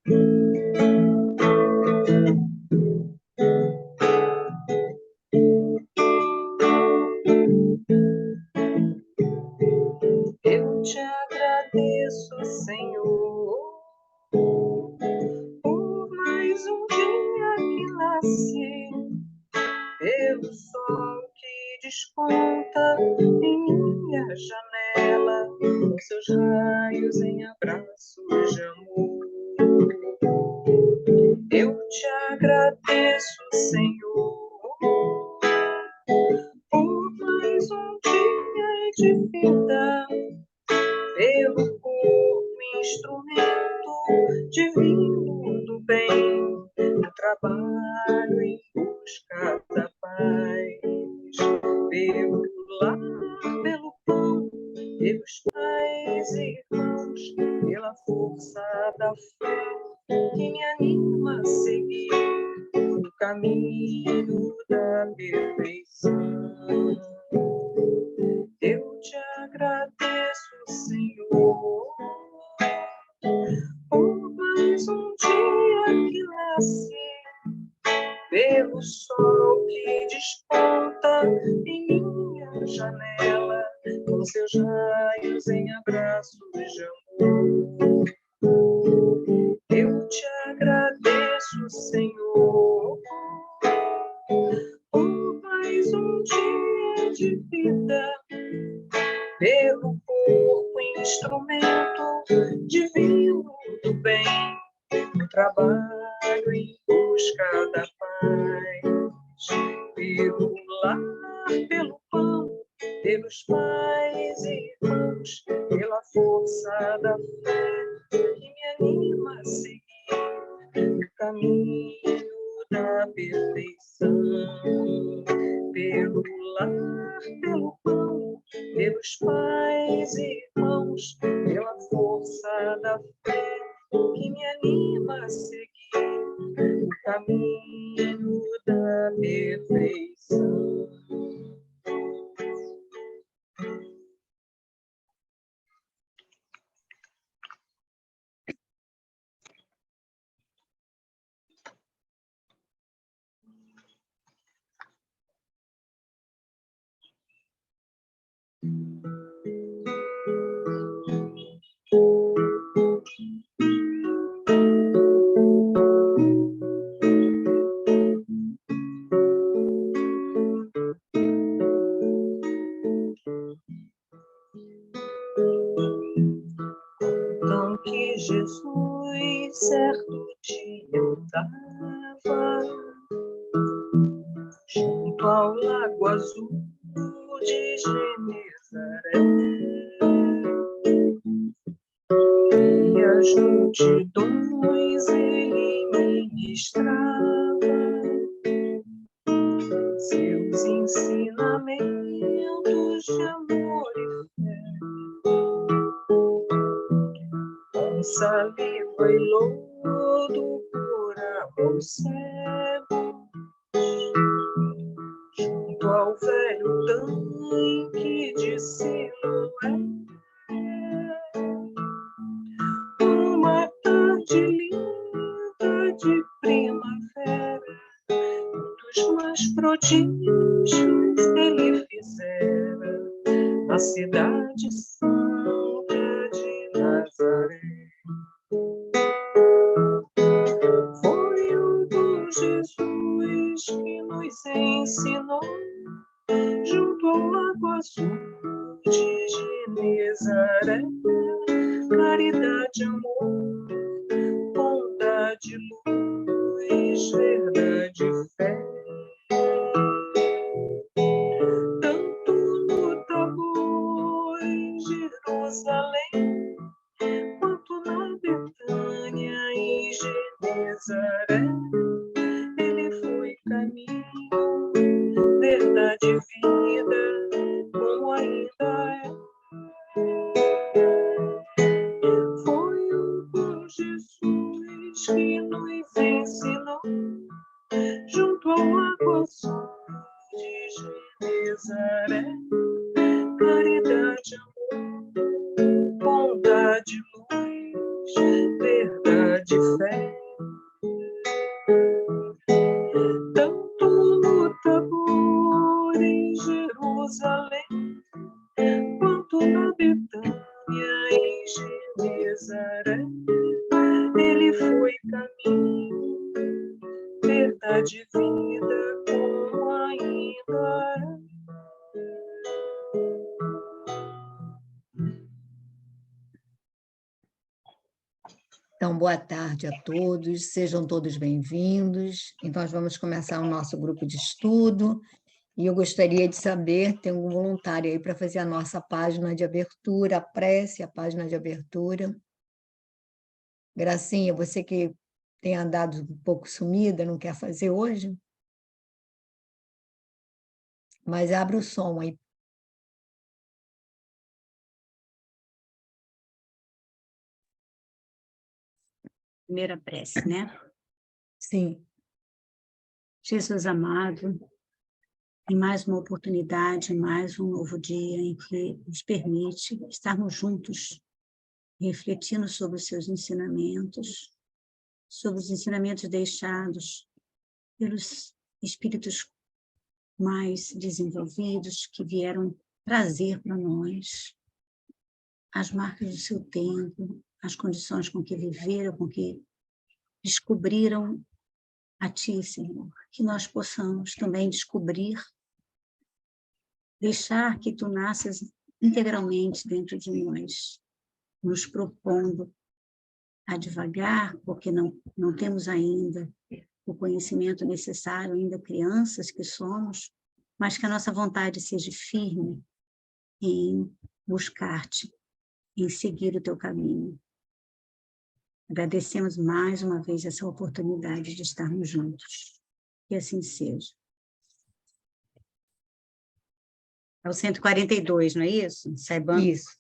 Eu te agradeço, Senhor, por mais um dia que nasci, pelo sol que desponta em minha janela, com seus raios em abraços de amor. Eu te agradeço, Senhor, por mais um dia de vida, pelo corpo, instrumento divino do bem, no trabalho em busca da paz, pelo lar, pelo pão, pelos pais e irmãos, pela força da fé que me anima a seguir no caminho da perfeição. Eu te agradeço, Senhor, por mais um dia que nasci, pelo sol que desponta em minha janela, com seus raios em abraços de amor. Eu te agradeço, Senhor, por mais um dia de vida, pelo corpo, instrumento divino do bem, no trabalho em busca da paz, pelo lar, pelo pão, pelos pais e irmãos, pela força da fé que me anima a seguir no caminho da perfeição, pelo lar, pelo pão, pelos pais e irmãos, pela força da fé que me anima a seguir no caminho da perfeição. Então que Jesus certo dia andava junto ao Lago Azul de Genezaré, e as multidões ele ministrava seus ensinamentos de amor e fé, com saliva e lodo curava os cegos, junto ao velho tanque de Siloé. Uma tarde linda de primavera, dos mais prodígios ele fizera na cidade santa de Nazaré. Foi o bom Jesus que nos ensinou junto ao Lago Azul de Genezaré, caridade, amor, bondade, luz, verdade e fé. Tanto no Tabor, em Jerusalém, quanto na Betânia e Genezaré, ele foi caminho, verdade e vida, como ainda é. Foi o bom Jesus que nos ensinou junto ao Lago Azul de Genezaré, caridade, amor, bondade, luz, verdade de fé. Tanto luta por em Jerusalém, quanto na Betânia em Genezaré. Ele foi caminho, verdade e vida, como ainda é. Então, boa tarde a todos, sejam todos bem-vindos. Então, nós vamos começar o nosso grupo de estudo, e eu gostaria de saber, tem algum voluntário aí para fazer a nossa página de abertura, a prece, a página de abertura. Gracinha, você que tem andado um pouco sumida, não quer fazer hoje? Mas abre o som aí. Primeira prece, né? Sim. Jesus amado, em mais uma oportunidade, mais um novo dia em que nos permite estarmos juntos, refletindo sobre os seus ensinamentos, sobre os ensinamentos deixados pelos espíritos mais desenvolvidos que vieram trazer para nós as marcas do seu tempo, as condições com que viveram, com que descobriram a Ti, Senhor, que nós possamos também descobrir, deixar que Tu nasças integralmente dentro de nós, nos propondo a devagar, porque não temos ainda o conhecimento necessário, ainda crianças que somos, mas que a nossa vontade seja firme em buscar-te, em seguir o Teu caminho. Agradecemos mais uma vez essa oportunidade de estarmos juntos. Que assim seja. É o 142, não é isso? Saibamos. Isso.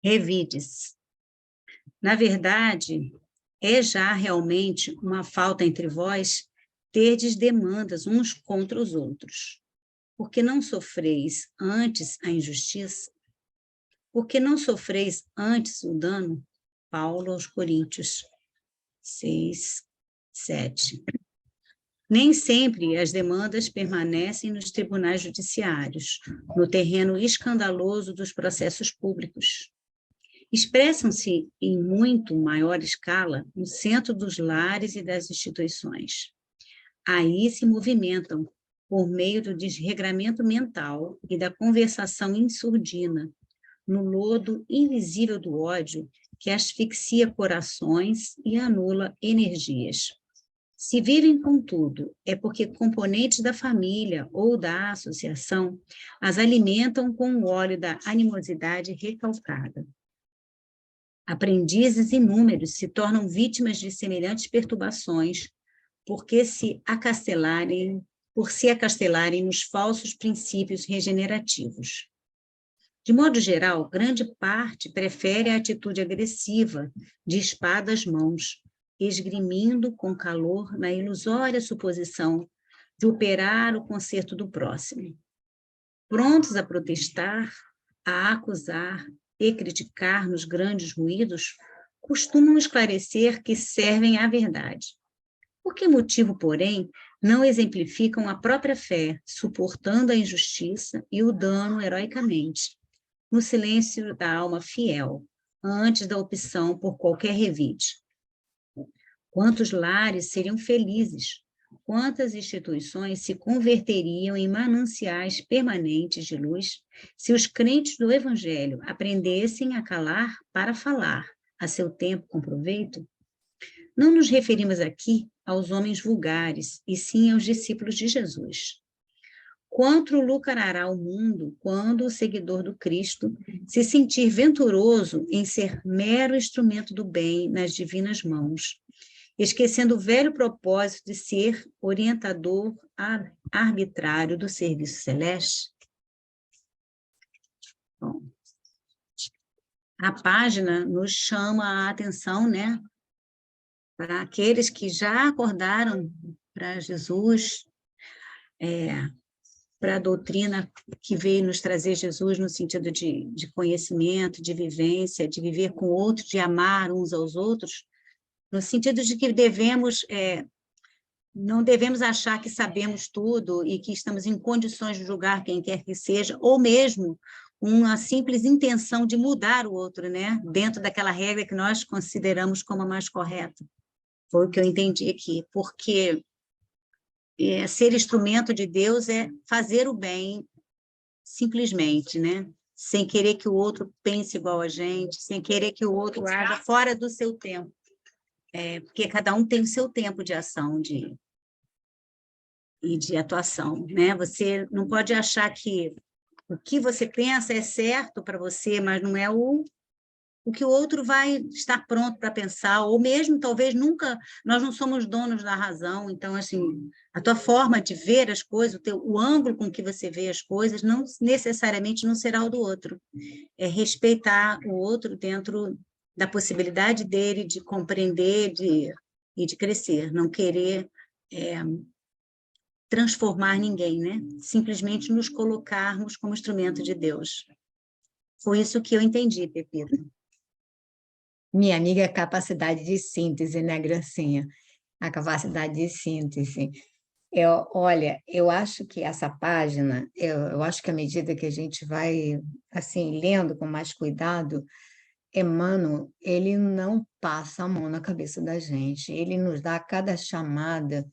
Revides. Na verdade, é já realmente uma falta entre vós terdes demandas uns contra os outros. Porque não sofreis antes a injustiça? Porque não sofreis antes o dano? Paulo aos Coríntios 6, 7. Nem sempre as demandas permanecem nos tribunais judiciários, no terreno escandaloso dos processos públicos. Expressam-se em muito maior escala no centro dos lares e das instituições. Aí se movimentam, por meio do desregramento mental e da conversação insurdina, no lodo invisível do ódio que asfixia corações e anula energias. Se vivem, contudo, é porque componentes da família ou da associação as alimentam com o óleo da animosidade recalcada. Aprendizes inúmeros se tornam vítimas de semelhantes perturbações por se acastelarem nos falsos princípios regenerativos. De modo geral, grande parte prefere a atitude agressiva de espada às mãos, esgrimindo com calor na ilusória suposição de operar o conserto do próximo. Prontos a protestar, a acusar e criticar nos grandes ruídos, costumam esclarecer que servem à verdade. Por que motivo, porém, não exemplificam a própria fé, suportando a injustiça e o dano heroicamente, no silêncio da alma fiel, antes da opção por qualquer revide? Quantos lares seriam felizes? Quantas instituições se converteriam em mananciais permanentes de luz se os crentes do Evangelho aprendessem a calar para falar, a seu tempo com proveito? Não nos referimos aqui aos homens vulgares, e sim aos discípulos de Jesus. Quanto lucrará o mundo quando o seguidor do Cristo se sentir venturoso em ser mero instrumento do bem nas divinas mãos, esquecendo o velho propósito de ser orientador arbitrário do serviço celeste? Bom, a página nos chama a atenção, né, para aqueles que já acordaram para Jesus, para a doutrina que veio nos trazer Jesus no sentido de conhecimento, de vivência, de viver com outros, de amar uns aos outros, no sentido de que não devemos achar que sabemos tudo e que estamos em condições de julgar quem quer que seja, ou mesmo uma simples intenção de mudar o outro, né? Dentro daquela regra que nós consideramos como a mais correta. Foi o que eu entendi aqui, porque ser instrumento de Deus é fazer o bem simplesmente, né? Sem querer que o outro pense igual a gente, sem querer que o outro haja fora do seu tempo. Porque cada um tem o seu tempo de ação e de atuação, né? Você não pode achar que o que você pensa é certo para você, mas não é o que o outro vai estar pronto para pensar, ou mesmo, talvez, nunca, nós não somos donos da razão, então, assim, a tua forma de ver as coisas, o ângulo com que você vê as coisas, não necessariamente não será o do outro. É respeitar o outro dentro da possibilidade dele de compreender e de crescer, não querer transformar ninguém, né? Simplesmente nos colocarmos como instrumento de Deus. Foi isso que eu entendi, Pepita. Minha amiga, é capacidade de síntese, né, Gracinha? A capacidade de síntese. Olha, eu acho que essa página, eu acho que à medida que a gente vai, assim, lendo com mais cuidado, Emmanuel, ele não passa a mão na cabeça da gente, ele nos dá cada chamada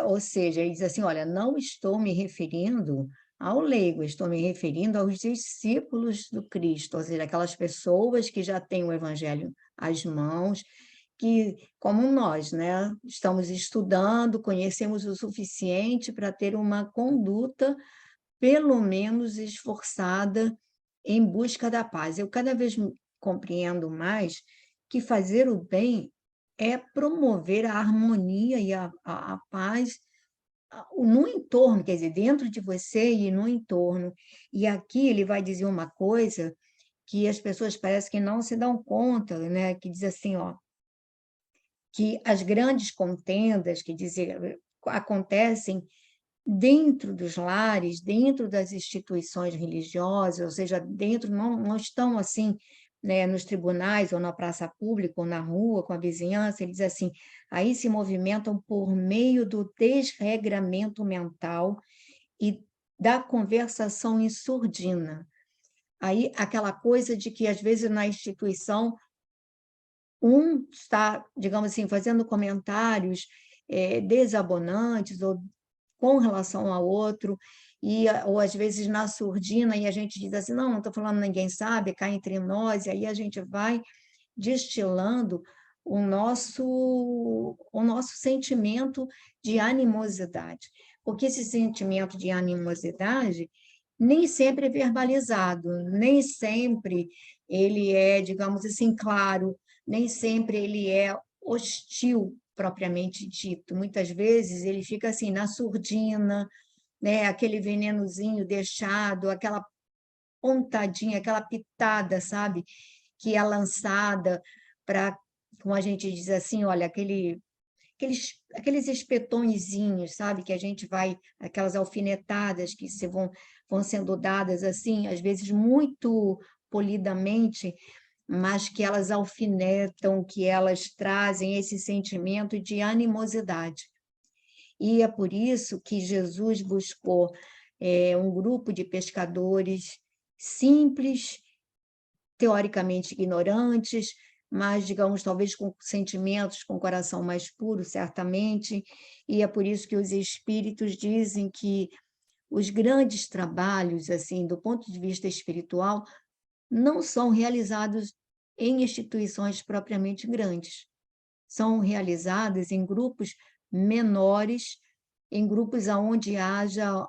ou seja, ele diz assim, olha, não estou me referindo ao leigo, estou me referindo aos discípulos do Cristo, ou seja, aquelas pessoas que já têm o Evangelho às mãos, que, como nós, né, estamos estudando, conhecemos o suficiente para ter uma conduta, pelo menos esforçada, em busca da paz. Eu cada vez compreendo mais que fazer o bem é promover a harmonia e a paz no entorno, quer dizer, dentro de você e no entorno. E aqui ele vai dizer uma coisa que as pessoas parecem que não se dão conta, né? Que diz assim, ó, que as grandes contendas acontecem dentro dos lares, dentro das instituições religiosas, ou seja, dentro, não estão assim, né, nos tribunais ou na praça pública ou na rua com a vizinhança, ele diz assim, aí se movimentam por meio do desregramento mental e da conversação em surdina. Aí aquela coisa de que às vezes na instituição está, digamos assim, fazendo comentários desabonantes ou com relação ao outro, ou às vezes na surdina, e a gente diz assim, não estou falando, ninguém sabe, cá entre nós, e aí a gente vai destilando o nosso sentimento de animosidade, porque esse sentimento de animosidade nem sempre é verbalizado, nem sempre ele é, digamos assim, claro, nem sempre ele é hostil, propriamente dito. Muitas vezes ele fica assim, na surdina, né? Aquele venenozinho deixado, aquela pontadinha, aquela pitada, sabe? Que é lançada para, como a gente diz assim, olha, aqueles espetõezinhos, sabe? Que a gente vai, aquelas alfinetadas que vão sendo dadas assim, às vezes muito polidamente, mas que elas alfinetam, que elas trazem esse sentimento de animosidade. E é por isso que Jesus buscou um grupo de pescadores simples, teoricamente ignorantes, mas, digamos, talvez com sentimentos, com coração mais puro, certamente, e é por isso que os espíritos dizem que os grandes trabalhos, assim, do ponto de vista espiritual, não são realizados em instituições propriamente grandes. São realizadas em grupos menores, em grupos onde haja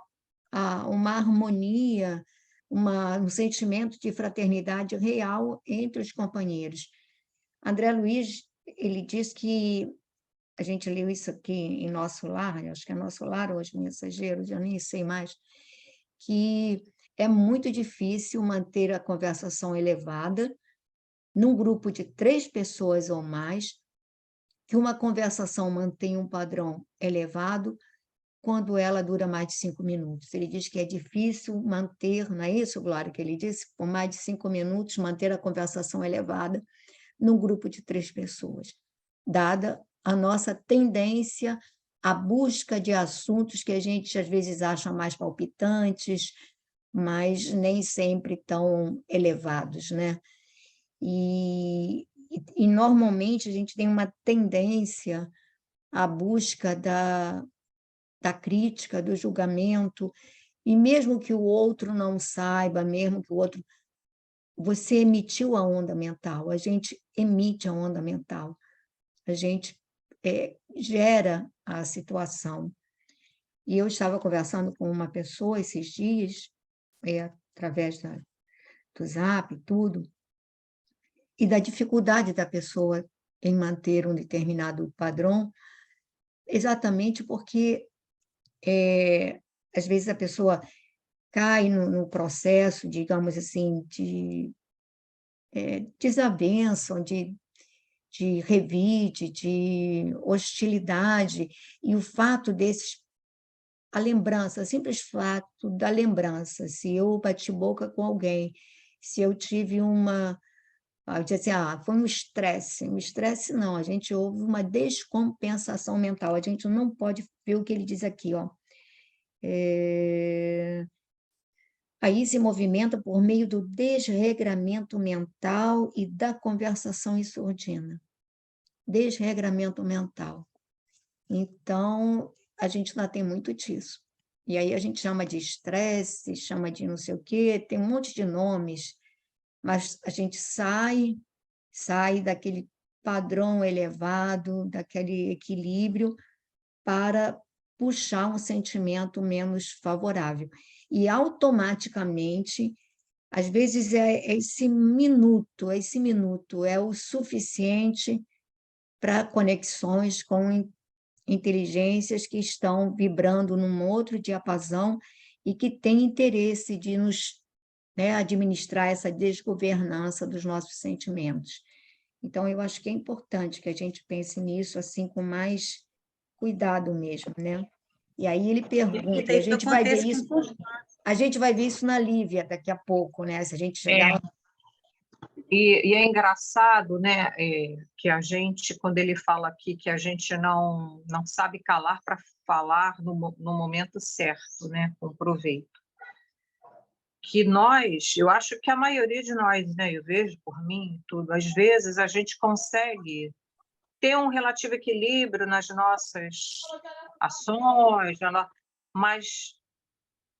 uma harmonia, um sentimento de fraternidade real entre os companheiros. André Luiz, ele diz que, a gente leu isso aqui em Nosso Lar, acho que é Nosso Lar ou Os Mensageiros, eu nem sei mais, que é muito difícil manter a conversação elevada num grupo de 3 pessoas ou mais, que uma conversação mantenha um padrão elevado quando ela dura mais de 5 minutos. Ele diz que é difícil manter, não é isso, Glória, que ele disse? Por mais de 5 minutos, manter a conversação elevada num grupo de 3 pessoas, dada a nossa tendência à busca de assuntos que a gente, às vezes, acha mais palpitantes, mas nem sempre tão elevados, né? E normalmente, a gente tem uma tendência à busca da crítica, do julgamento, e mesmo que o outro não saiba, mesmo que o outro... Você emitiu a onda mental, a gente emite a onda mental, a gente gera a situação. E eu estava conversando com uma pessoa esses dias, através do Zap e tudo, e da dificuldade da pessoa em manter um determinado padrão, exatamente porque, às vezes, a pessoa cai no processo, digamos assim, de desavença, de revide, de hostilidade, e o fato a lembrança, o simples fato da lembrança, se eu bati boca com alguém, se eu tive eu disse assim, foi um estresse não, a gente houve uma descompensação mental, a gente não pode ver o que ele diz aqui, ó. Aí se movimenta por meio do desregramento mental e da conversação em surdina. Desregramento mental. Então, a gente ainda tem muito disso. E aí a gente chama de estresse, chama de não sei o quê, tem um monte de nomes, mas a gente sai daquele padrão elevado, daquele equilíbrio, para puxar um sentimento menos favorável. E automaticamente, às vezes, esse minuto é o suficiente para conexões com inteligências que estão vibrando num outro diapasão e que têm interesse de nos, administrar essa desgovernança dos nossos sentimentos. Então, eu acho que é importante que a gente pense nisso assim com mais cuidado mesmo, né? E aí ele pergunta, e a gente vai ver isso, na Lívia daqui a pouco, né? Se a gente chegar lá. E é engraçado, né, que a gente, quando ele fala aqui que a gente não sabe calar para falar no momento certo, né, com proveito. Que eu acho que a maioria de nós, né, eu vejo por mim tudo, às vezes a gente consegue ter um relativo equilíbrio nas nossas ações, mas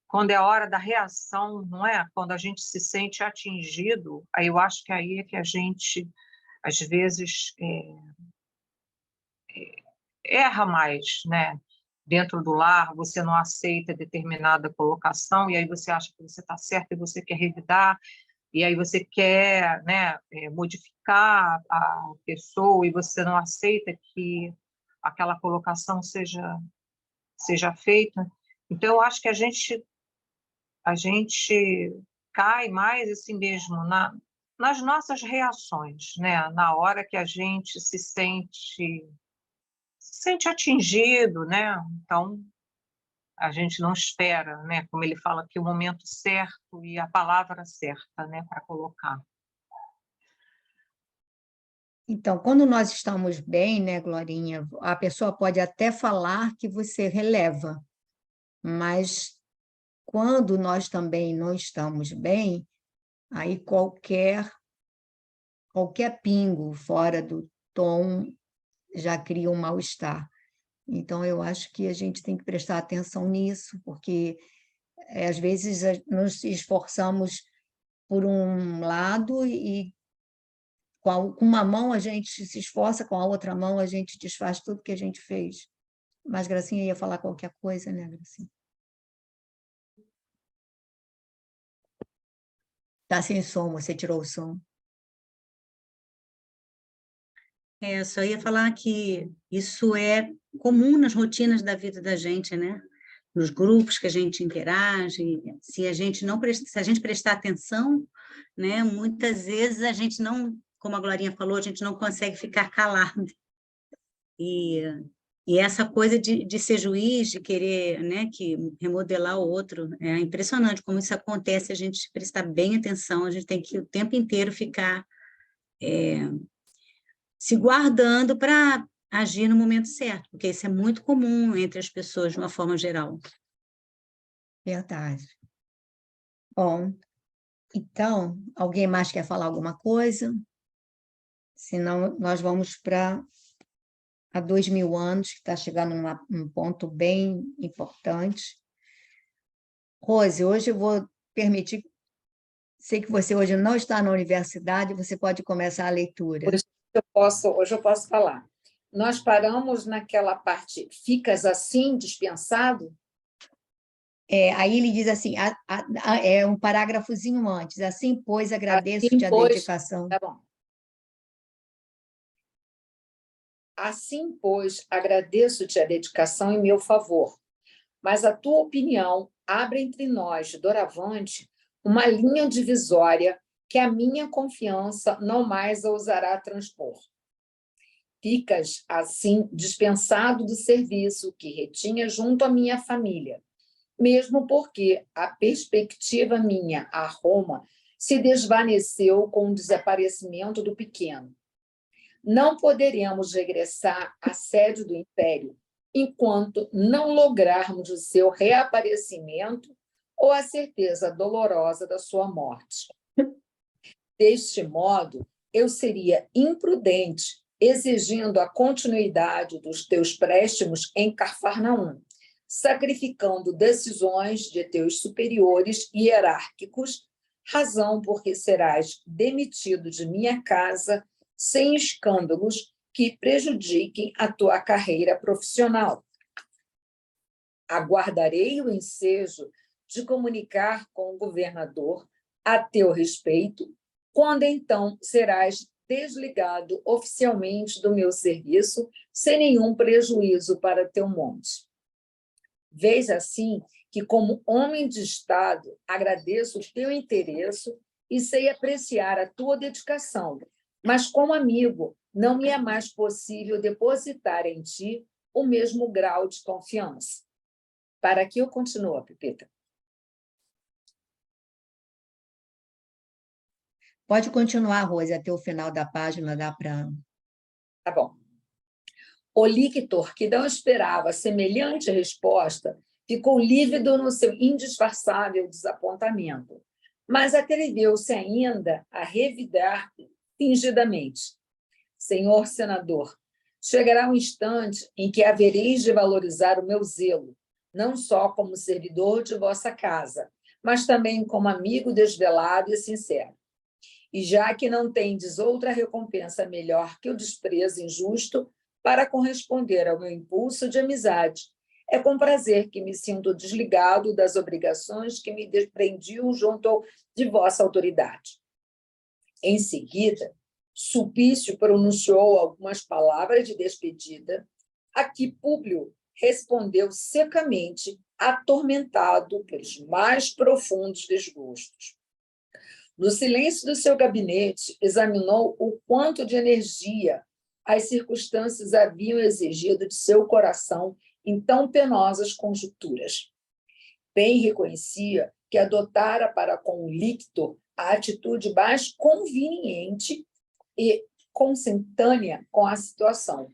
quando é a hora da reação, não é? Quando a gente se sente atingido, aí eu acho que aí é que a gente, às vezes, erra mais, né? Dentro do lar, você não aceita determinada colocação, e aí você acha que você está certo e você quer revidar, e aí você quer, né, modificar a pessoa, e você não aceita que aquela colocação seja feita. Então, eu acho que a gente cai mais assim mesmo nas nossas reações, né? Na hora que a gente se sente atingido, né? Então, a gente não espera, né? Como ele fala aqui, o momento certo e a palavra certa, né? Para colocar. Então, quando nós estamos bem, né, Glorinha, a pessoa pode até falar que você releva, mas quando nós também não estamos bem, aí qualquer pingo fora do tom já cria um mal-estar. Então, eu acho que a gente tem que prestar atenção nisso, porque às vezes nos esforçamos por um lado e com uma mão a gente se esforça, com a outra mão a gente desfaz tudo que a gente fez. Mas Gracinha ia falar qualquer coisa, né, Gracinha? Está sem som, você tirou o som. Eu só ia falar que isso é comum nas rotinas da vida da gente, né? Nos grupos que a gente interage, se a gente prestar atenção, né? Muitas vezes a gente não, como a Glorinha falou, a gente não consegue ficar calado. E E essa coisa de ser juiz, de querer, né, que remodelar o outro, é impressionante como isso acontece, a gente prestar bem atenção, a gente tem que o tempo inteiro ficar se guardando para agir no momento certo, porque isso é muito comum entre as pessoas de uma forma geral. Verdade. Bom, então, alguém mais quer falar alguma coisa? Senão, nós vamos para há 2000 anos, que está chegando num ponto bem importante. Rose, hoje eu vou permitir, sei que você hoje não está na universidade, você pode começar a leitura. Hoje eu posso falar. Nós paramos naquela parte, ficas assim, dispensado? Aí ele diz assim, é um parágrafozinho antes, assim, pois, agradeço-te a dedicação. Tá bom. Assim, pois, agradeço-te a dedicação em meu favor, mas a tua opinião abre entre nós, de doravante, uma linha divisória que a minha confiança não mais ousará transpor. Ficas, assim, dispensado do serviço que retinha junto à minha família, mesmo porque a perspectiva minha a Roma se desvaneceu com o desaparecimento do pequeno. Não poderemos regressar à sede do Império enquanto não lograrmos o seu reaparecimento ou a certeza dolorosa da sua morte. Deste modo, eu seria imprudente exigindo a continuidade dos teus préstimos em Cafarnaum, sacrificando decisões de teus superiores hierárquicos, razão porque serás demitido de minha casa sem escândalos que prejudiquem a tua carreira profissional. Aguardarei o ensejo de comunicar com o governador a teu respeito, quando então serás desligado oficialmente do meu serviço, sem nenhum prejuízo para teu monte. Vês assim que, como homem de Estado, agradeço o teu interesse e sei apreciar a tua dedicação, mas, como amigo, não me é mais possível depositar em ti o mesmo grau de confiança. Para que eu continue, Pepita? Pode continuar, Rose, até o final da página, dá para... Tá bom. O lictor, que não esperava semelhante resposta, ficou lívido no seu indisfarçável desapontamento, mas atreveu-se ainda a revidar fingidamente. Senhor senador, chegará um instante em que havereis de valorizar o meu zelo, não só como servidor de vossa casa, mas também como amigo desvelado e sincero. E já que não tendes outra recompensa melhor que o desprezo injusto para corresponder ao meu impulso de amizade, é com prazer que me sinto desligado das obrigações que me desprendiam junto de vossa autoridade. Em seguida, Sulpício pronunciou algumas palavras de despedida, a que Públio respondeu secamente, atormentado pelos mais profundos desgostos. No silêncio do seu gabinete, examinou o quanto de energia as circunstâncias haviam exigido de seu coração em tão penosas conjunturas. Bem reconhecia que adotara para com o lictor a atitude mais conveniente e consentânea com a situação,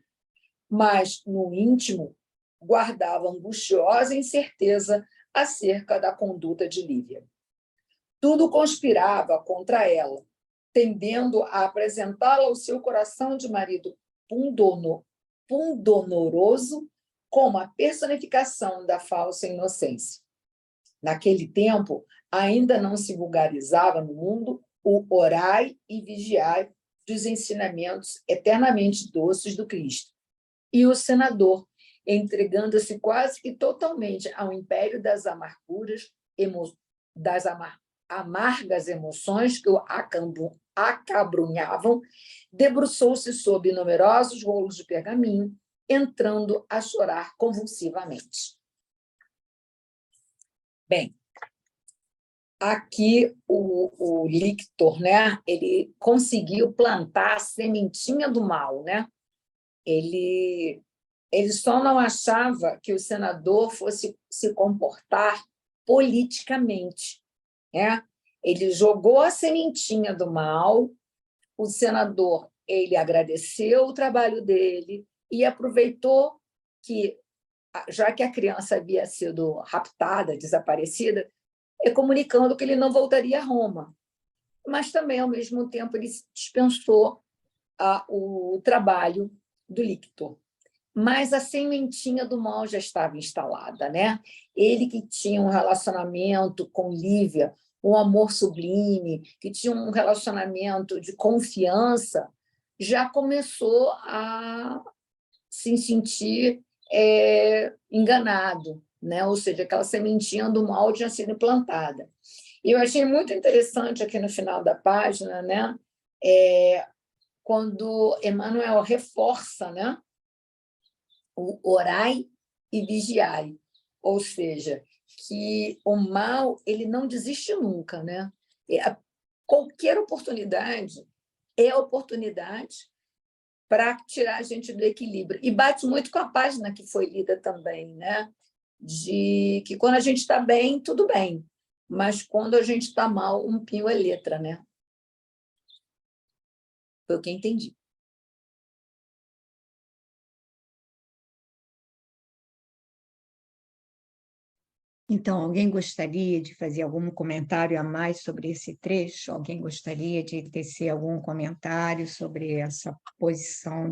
mas, no íntimo, guardava angustiosa incerteza acerca da conduta de Lívia. Tudo conspirava contra ela, tendendo a apresentá-la ao seu coração de marido pundonoroso como a personificação da falsa inocência. Naquele tempo, ainda não se vulgarizava no mundo o orai e vigiai dos ensinamentos eternamente doces do Cristo. E o senador, entregando-se quase que totalmente ao império das amarguras, amargas emoções que o acabrunhavam, debruçou-se sob numerosos rolos de pergaminho, entrando a chorar convulsivamente. Bem, aqui o lictor, né, ele conseguiu plantar a sementinha do mal, né? Ele Ele só não achava que o senador fosse se comportar politicamente, né? Ele jogou a sementinha do mal, o senador ele agradeceu o trabalho dele e aproveitou que, já que a criança havia sido raptada, desaparecida, comunicando que ele não voltaria a Roma. Mas também, ao mesmo tempo, ele dispensou o trabalho do lictor. Mas a sementinha do mal já estava instalada, né? Ele que tinha um relacionamento com Lívia, um amor sublime, que tinha um relacionamento de confiança, já começou a se sentir enganado, né? Ou seja, aquela sementinha do mal tinha sido implantada. E eu achei muito interessante aqui no final da página, né? Quando Emmanuel reforça, né? O orai e vigiai, ou seja, que o mal ele não desiste nunca, né? Qualquer oportunidade é oportunidade para tirar a gente do equilíbrio. E bate muito com a página que foi lida também, né? De que quando a gente está bem, tudo bem, mas quando a gente está mal, um pinho é letra, né? Foi o que eu entendi. Então, alguém gostaria de fazer algum comentário a mais sobre esse trecho? Alguém gostaria de tecer algum comentário sobre essa posição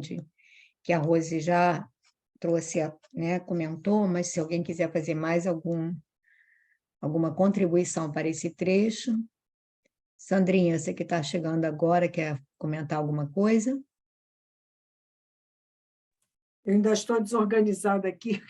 que a Rose já trouxe, né, comentou, mas se alguém quiser fazer mais alguma contribuição para esse trecho. Sandrinha, você que está chegando agora, quer comentar alguma coisa? Eu ainda estou desorganizada aqui,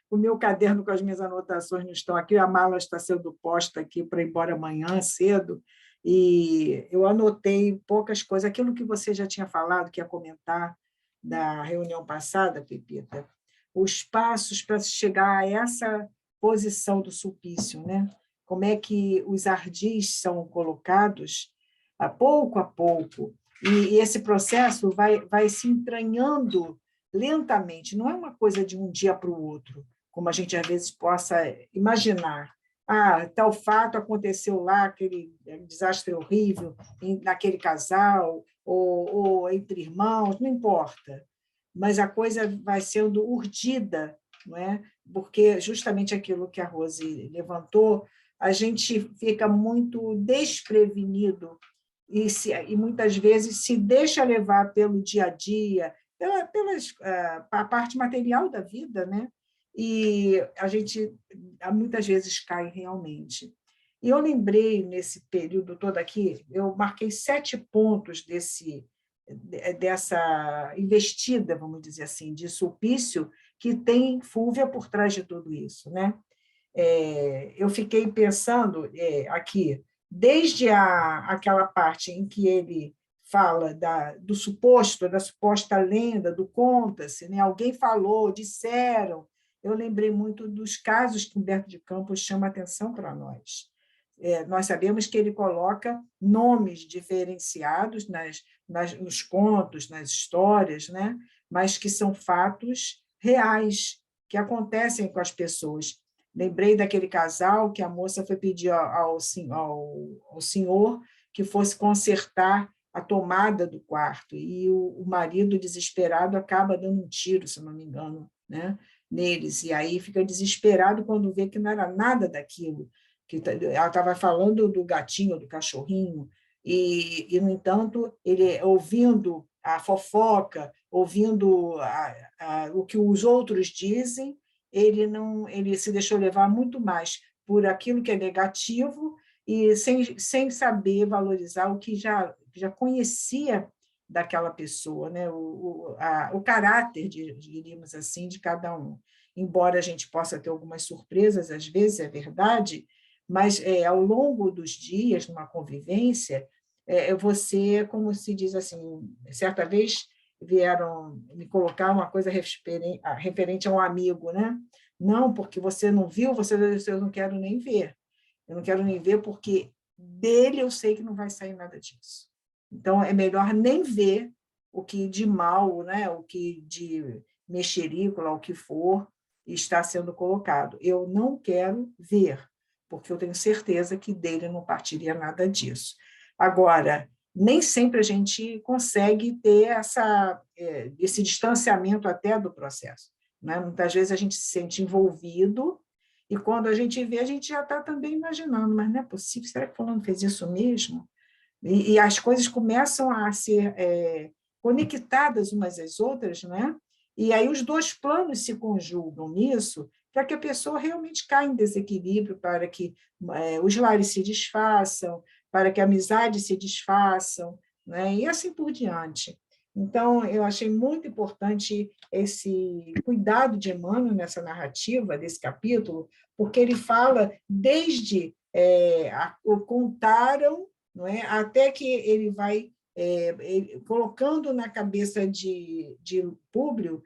o meu caderno com as minhas anotações não estão aqui, a mala está sendo posta aqui para ir embora amanhã cedo, e eu anotei poucas coisas, aquilo que você já tinha falado, que ia comentar da reunião passada, Pepita, os passos para chegar a essa posição do sulpício, né? Como é que os ardis são colocados a pouco, e esse processo vai se entranhando lentamente, não é uma coisa de um dia para o outro, como a gente às vezes possa imaginar. Tal fato aconteceu lá, aquele desastre horrível naquele casal, ou entre irmãos, não importa. Mas a coisa vai sendo urdida, não é? Porque justamente aquilo que a Rose levantou, a gente fica muito desprevenido e muitas vezes se deixa levar pelo dia a dia, a parte material da vida, né? E a gente muitas vezes cai realmente. E eu lembrei, nesse período todo aqui, eu marquei 7 pontos dessa investida, vamos dizer assim, de Sulpício, que tem Fúvia por trás de tudo isso, né? Eu fiquei pensando aqui, desde aquela parte em que ele fala da suposta lenda, do conta-se, né? Alguém falou, disseram. Eu lembrei muito dos casos que Humberto de Campos chama atenção para nós. Nós sabemos que ele coloca nomes diferenciados nos contos, nas histórias, né? Mas que são fatos reais, que acontecem com as pessoas. Lembrei daquele casal que a moça foi pedir ao senhor que fosse consertar a tomada do quarto, e o marido, desesperado, acaba dando um tiro, se não me engano, né, neles, e aí fica desesperado quando vê que não era nada daquilo, que ela estava falando do gatinho, do cachorrinho, e no entanto, ele, ouvindo a fofoca, ouvindo o que os outros dizem, ele se deixou levar muito mais por aquilo que é negativo e sem saber valorizar o que já conhecia daquela pessoa, né? O caráter, diríamos assim, de cada um. Embora a gente possa ter algumas surpresas, às vezes, é verdade, mas ao longo dos dias, numa convivência, você, como se diz assim, certa vez vieram me colocar uma coisa referente a um amigo, né? Não, porque você não viu, eu não quero nem ver. Eu não quero nem ver porque dele eu sei que não vai sair nada disso. Então, é melhor nem ver o que de mal, né? O que mexerico, lá o que for, está sendo colocado. Eu não quero ver, porque eu tenho certeza que dele não partiria nada disso. Agora, nem sempre a gente consegue ter esse distanciamento até do processo, né? Muitas vezes a gente se sente envolvido, e quando a gente vê, a gente já está também imaginando, mas não é possível, será que o fulano fez isso mesmo? E as coisas começam a ser conectadas umas às outras, né? E aí os dois planos se conjugam nisso, para que a pessoa realmente caia em desequilíbrio, para que os lares se desfaçam, para que a amizade se desfaçam, né? E assim por diante. Então, eu achei muito importante esse cuidado de Emmanuel nessa narrativa, desse capítulo, porque ele fala desde contaram, não é? Até que ele vai colocando na cabeça de Públio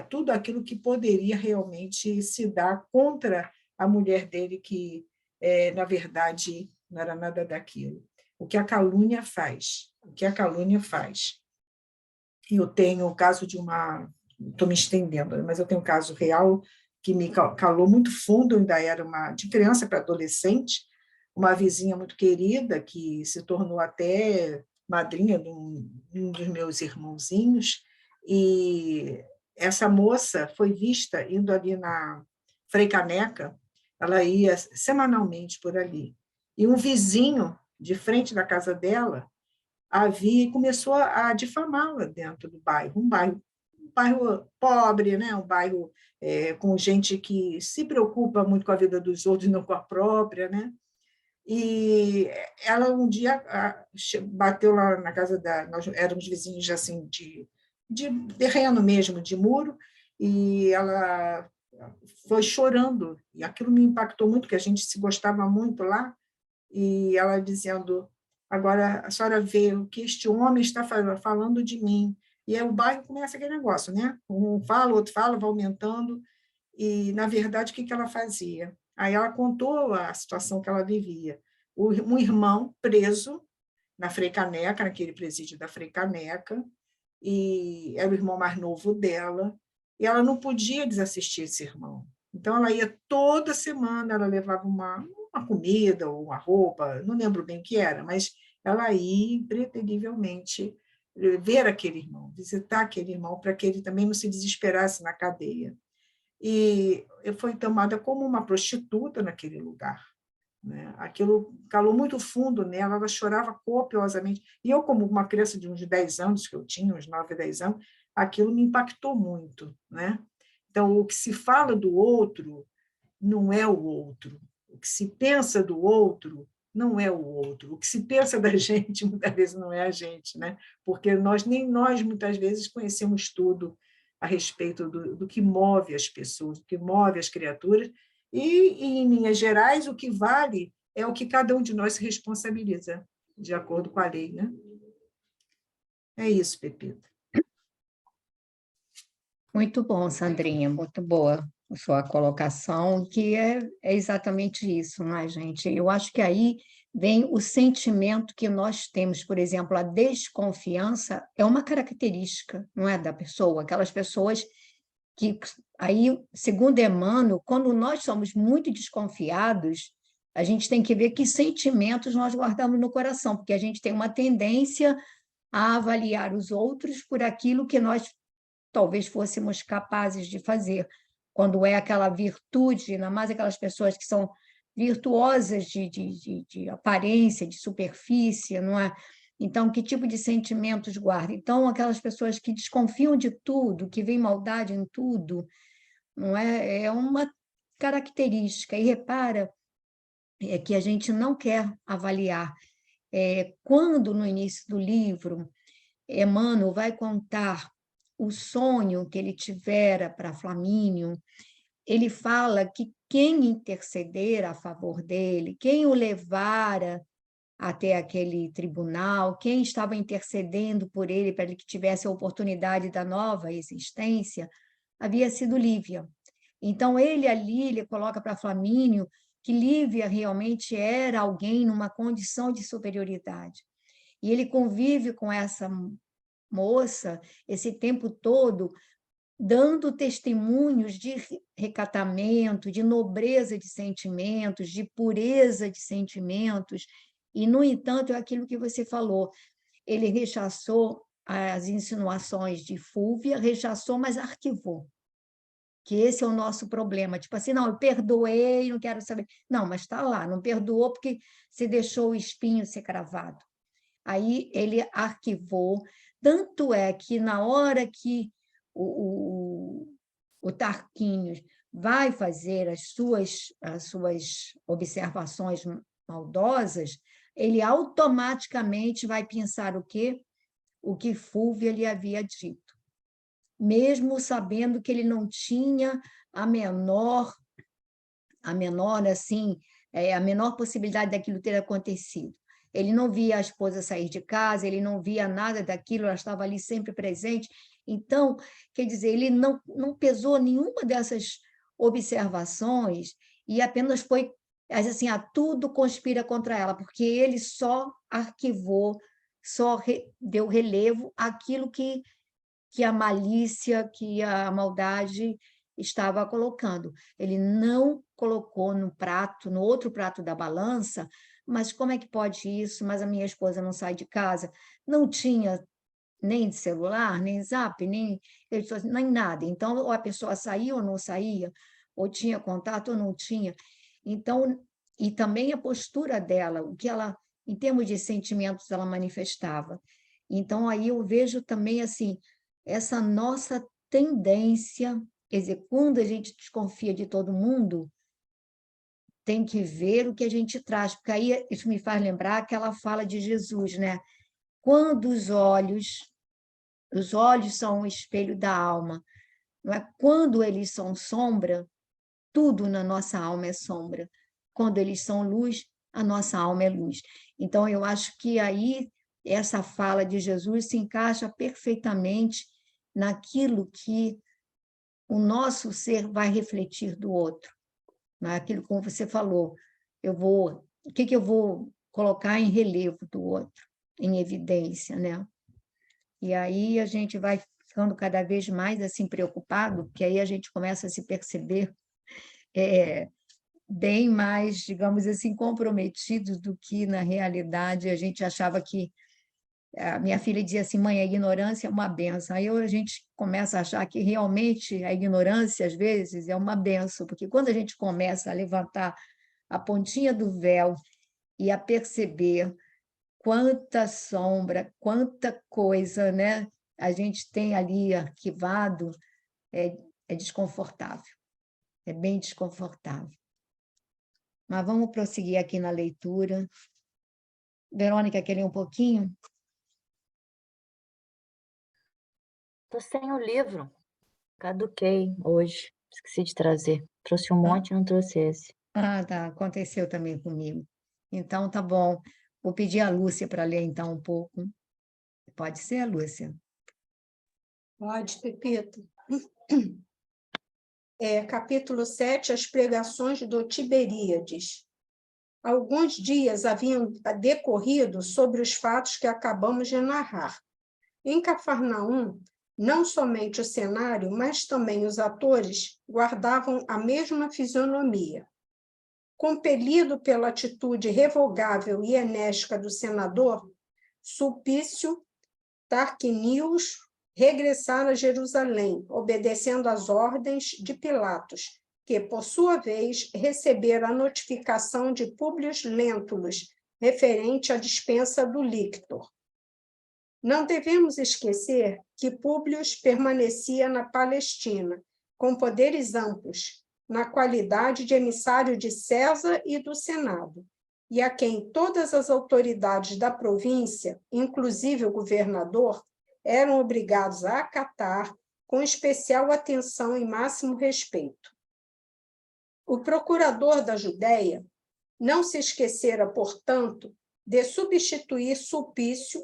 tudo aquilo que poderia realmente se dar contra a mulher dele, que, na verdade, não era nada daquilo. O que a calúnia faz, o que a calúnia faz. Eu tenho o caso de estou me estendendo, mas eu tenho um caso real que me calou muito fundo, ainda era de criança para adolescente, uma vizinha muito querida, que se tornou até madrinha de um dos meus irmãozinhos, e essa moça foi vista indo ali na Frei Caneca, ela ia semanalmente por ali, e um vizinho de frente da casa dela começou a difamá-la dentro do bairro, um bairro pobre, né? Um bairro com gente que se preocupa muito com a vida dos outros e não com a própria, né? E ela um dia bateu lá na casa nós éramos vizinhos assim de terreno mesmo, de muro, e ela foi chorando, e aquilo me impactou muito, porque a gente se gostava muito lá, e ela dizendo: agora a senhora vê o que este homem está falando de mim. E aí o bairro começa aquele negócio, né? Um fala, outro fala, vai aumentando, e, na verdade, o que ela fazia? Aí ela contou a situação que ela vivia. Um irmão preso na Frei Caneca, naquele presídio da Frei Caneca, e era o irmão mais novo dela, e ela não podia desassistir esse irmão. Então, ela ia toda semana, ela levava uma comida ou uma roupa, não lembro bem o que era, mas ela ia impreterivelmente ver aquele irmão, visitar aquele irmão, para que ele também não se desesperasse na cadeia. E foi tomada como uma prostituta naquele lugar, né? Aquilo calou muito fundo nela, ela chorava copiosamente. E eu, como uma criança de uns 10 anos, que eu tinha, uns 9, 10 anos, aquilo me impactou muito, né? Então, o que se fala do outro não é o outro. O que se pensa do outro não é o outro. O que se pensa da gente, muitas vezes, não é a gente, né? Porque nem nós, muitas vezes, conhecemos tudo a respeito do que move as pessoas, do que move as criaturas, e, em linhas gerais, o que vale é o que cada um de nós se responsabiliza, de acordo com a lei, né? É isso, Pepita. Muito bom, Sandrinha, muito boa a sua colocação, que é exatamente isso, não é, gente? Eu acho que aí vem o sentimento que nós temos, por exemplo, a desconfiança é uma característica, não é, da pessoa, aquelas pessoas que, aí, segundo Emmanuel, quando nós somos muito desconfiados, a gente tem que ver que sentimentos nós guardamos no coração, porque a gente tem uma tendência a avaliar os outros por aquilo que nós talvez fôssemos capazes de fazer, quando é aquela virtude, ainda mais aquelas pessoas que são virtuosas de aparência, de superfície, não é? Então, que tipo de sentimentos guarda? Então, aquelas pessoas que desconfiam de tudo, que veem maldade em tudo, não é? É uma característica. E repara que a gente não quer avaliar. Quando, no início do livro, Emmanuel vai contar o sonho que ele tivera para Flamínio, ele fala que quem interceder a favor dele, quem o levara até aquele tribunal, quem estava intercedendo por ele para que tivesse a oportunidade da nova existência, havia sido Lívia. Então, ele coloca para Flamínio que Lívia realmente era alguém numa condição de superioridade. E ele convive com essa moça esse tempo todo, dando testemunhos de recatamento, de nobreza de sentimentos, de pureza de sentimentos, e, no entanto, é aquilo que você falou, ele rechaçou as insinuações de Fúvia, rechaçou, mas arquivou. Que esse é o nosso problema. Tipo assim, não, eu perdoei, não quero saber. Não, mas está lá, não perdoou porque você deixou o espinho ser cravado. Aí ele arquivou, tanto é que na hora que o Tarquínio vai fazer as suas observações maldosas, ele automaticamente vai pensar o quê? O que Fúvia lhe havia dito, mesmo sabendo que ele não tinha a menor assim, a menor possibilidade daquilo ter acontecido. Ele não via a esposa sair de casa, ele não via nada daquilo, ela estava ali sempre presente. Então, quer dizer, ele não pesou nenhuma dessas observações e apenas foi assim, tudo conspira contra ela, porque ele só arquivou, só deu relevo àquilo que a malícia, que a maldade estava colocando. Ele não colocou no outro prato da balança, mas como é que pode isso? Mas a minha esposa não sai de casa. Não tinha nem de celular, nem zap, nem nada. Então, ou a pessoa saía ou não saía, ou tinha contato ou não tinha. Então, e também a postura dela, o que ela, em termos de sentimentos, ela manifestava. Então, aí eu vejo também, assim, essa nossa tendência, quer dizer, quando a gente desconfia de todo mundo, tem que ver o que a gente traz, porque aí isso me faz lembrar aquela fala de Jesus, né? Quando os olhos são o espelho da alma, não é? Quando eles são sombra, tudo na nossa alma é sombra. Quando eles são luz, a nossa alma é luz. Então, eu acho que aí essa fala de Jesus se encaixa perfeitamente naquilo que o nosso ser vai refletir do outro, naquilo como você falou, o que eu vou colocar em relevo do outro, em evidência, né? E aí a gente vai ficando cada vez mais assim preocupado, porque aí a gente começa a se perceber bem mais, digamos assim, comprometidos do que na realidade a gente achava que. A minha filha dizia assim, mãe, a ignorância é uma benção. Aí a gente começa a achar que realmente a ignorância, às vezes, é uma benção, porque quando a gente começa a levantar a pontinha do véu e a perceber quanta sombra, quanta coisa, né, a gente tem ali arquivado, é desconfortável, é bem desconfortável. Mas vamos prosseguir aqui na leitura. Verônica, quer ler um pouquinho? Estou sem o livro. Caduquei hoje. Esqueci de trazer. Trouxe um monte, não trouxe esse. Ah, tá. Aconteceu também comigo. Então, tá bom. Vou pedir a Lúcia para ler, então, um pouco. Pode ser, Lúcia? Pode, Pepito. Capítulo 7, as pregações do Tiberíades. Alguns dias haviam decorrido sobre os fatos que acabamos de narrar. Em Cafarnaum, não somente o cenário, mas também os atores guardavam a mesma fisionomia. Compelido pela atitude revogável e enérgica do senador, Sulpício Tarquinius regressara a Jerusalém, obedecendo às ordens de Pilatos, que, por sua vez, recebera a notificação de Públio Lentulus, referente à dispensa do lictor. Não devemos esquecer que Públio permanecia na Palestina, com poderes amplos, na qualidade de emissário de César e do Senado, e a quem todas as autoridades da província, inclusive o governador, eram obrigados a acatar com especial atenção e máximo respeito. O procurador da Judéia não se esquecera, portanto, de substituir Sulpício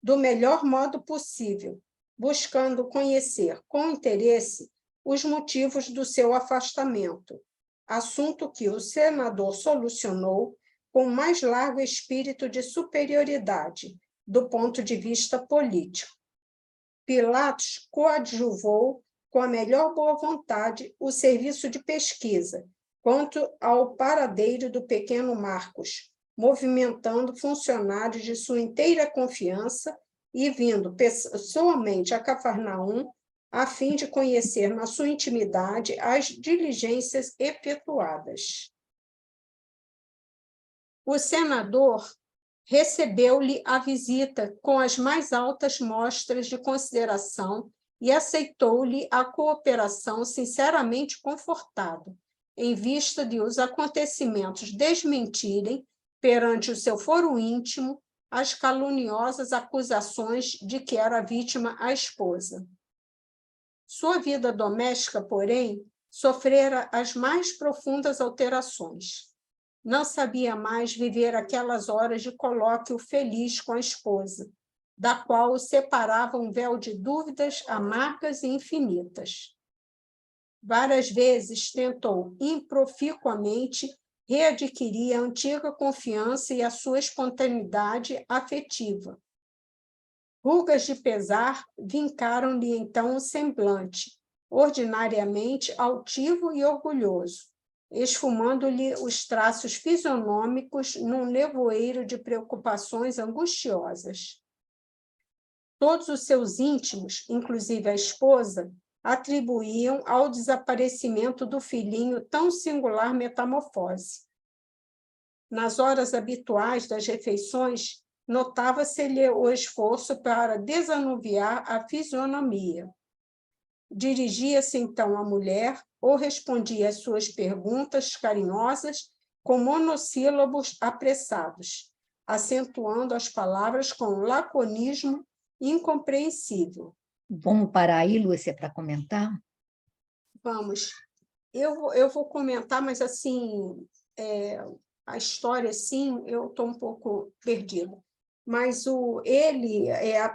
do melhor modo possível, buscando conhecer com interesse os motivos do seu afastamento, assunto que o senador solucionou com o mais largo espírito de superioridade, do ponto de vista político. Pilatos coadjuvou com a melhor boa vontade, o serviço de pesquisa quanto ao paradeiro do pequeno Marcos, movimentando funcionários de sua inteira confiança e vindo pessoalmente a Cafarnaum, a fim de conhecer na sua intimidade as diligências efetuadas. O senador recebeu-lhe a visita com as mais altas mostras de consideração e aceitou-lhe a cooperação sinceramente confortado, em vista de os acontecimentos desmentirem, perante o seu foro íntimo, as caluniosas acusações de que era vítima a esposa. Sua vida doméstica, porém, sofrera as mais profundas alterações. Não sabia mais viver aquelas horas de colóquio feliz com a esposa, da qual o separava um véu de dúvidas amargas e infinitas. Várias vezes tentou improficuamente readquirir a antiga confiança e a sua espontaneidade afetiva. Rugas de pesar vincaram-lhe então o semblante, ordinariamente altivo e orgulhoso, esfumando-lhe os traços fisionômicos num nevoeiro de preocupações angustiosas. Todos os seus íntimos, inclusive a esposa, atribuíam ao desaparecimento do filhinho tão singular metamorfose. Nas horas habituais das refeições, notava-se-lhe o esforço para desanuviar a fisionomia. Dirigia-se então à mulher ou respondia às suas perguntas carinhosas com monossílabos apressados, acentuando as palavras com um laconismo incompreensível. Vamos parar aí, Lúcia, para comentar? Vamos. Eu vou comentar, mas assim, a história, assim, eu estou um pouco perdida. Mas ele,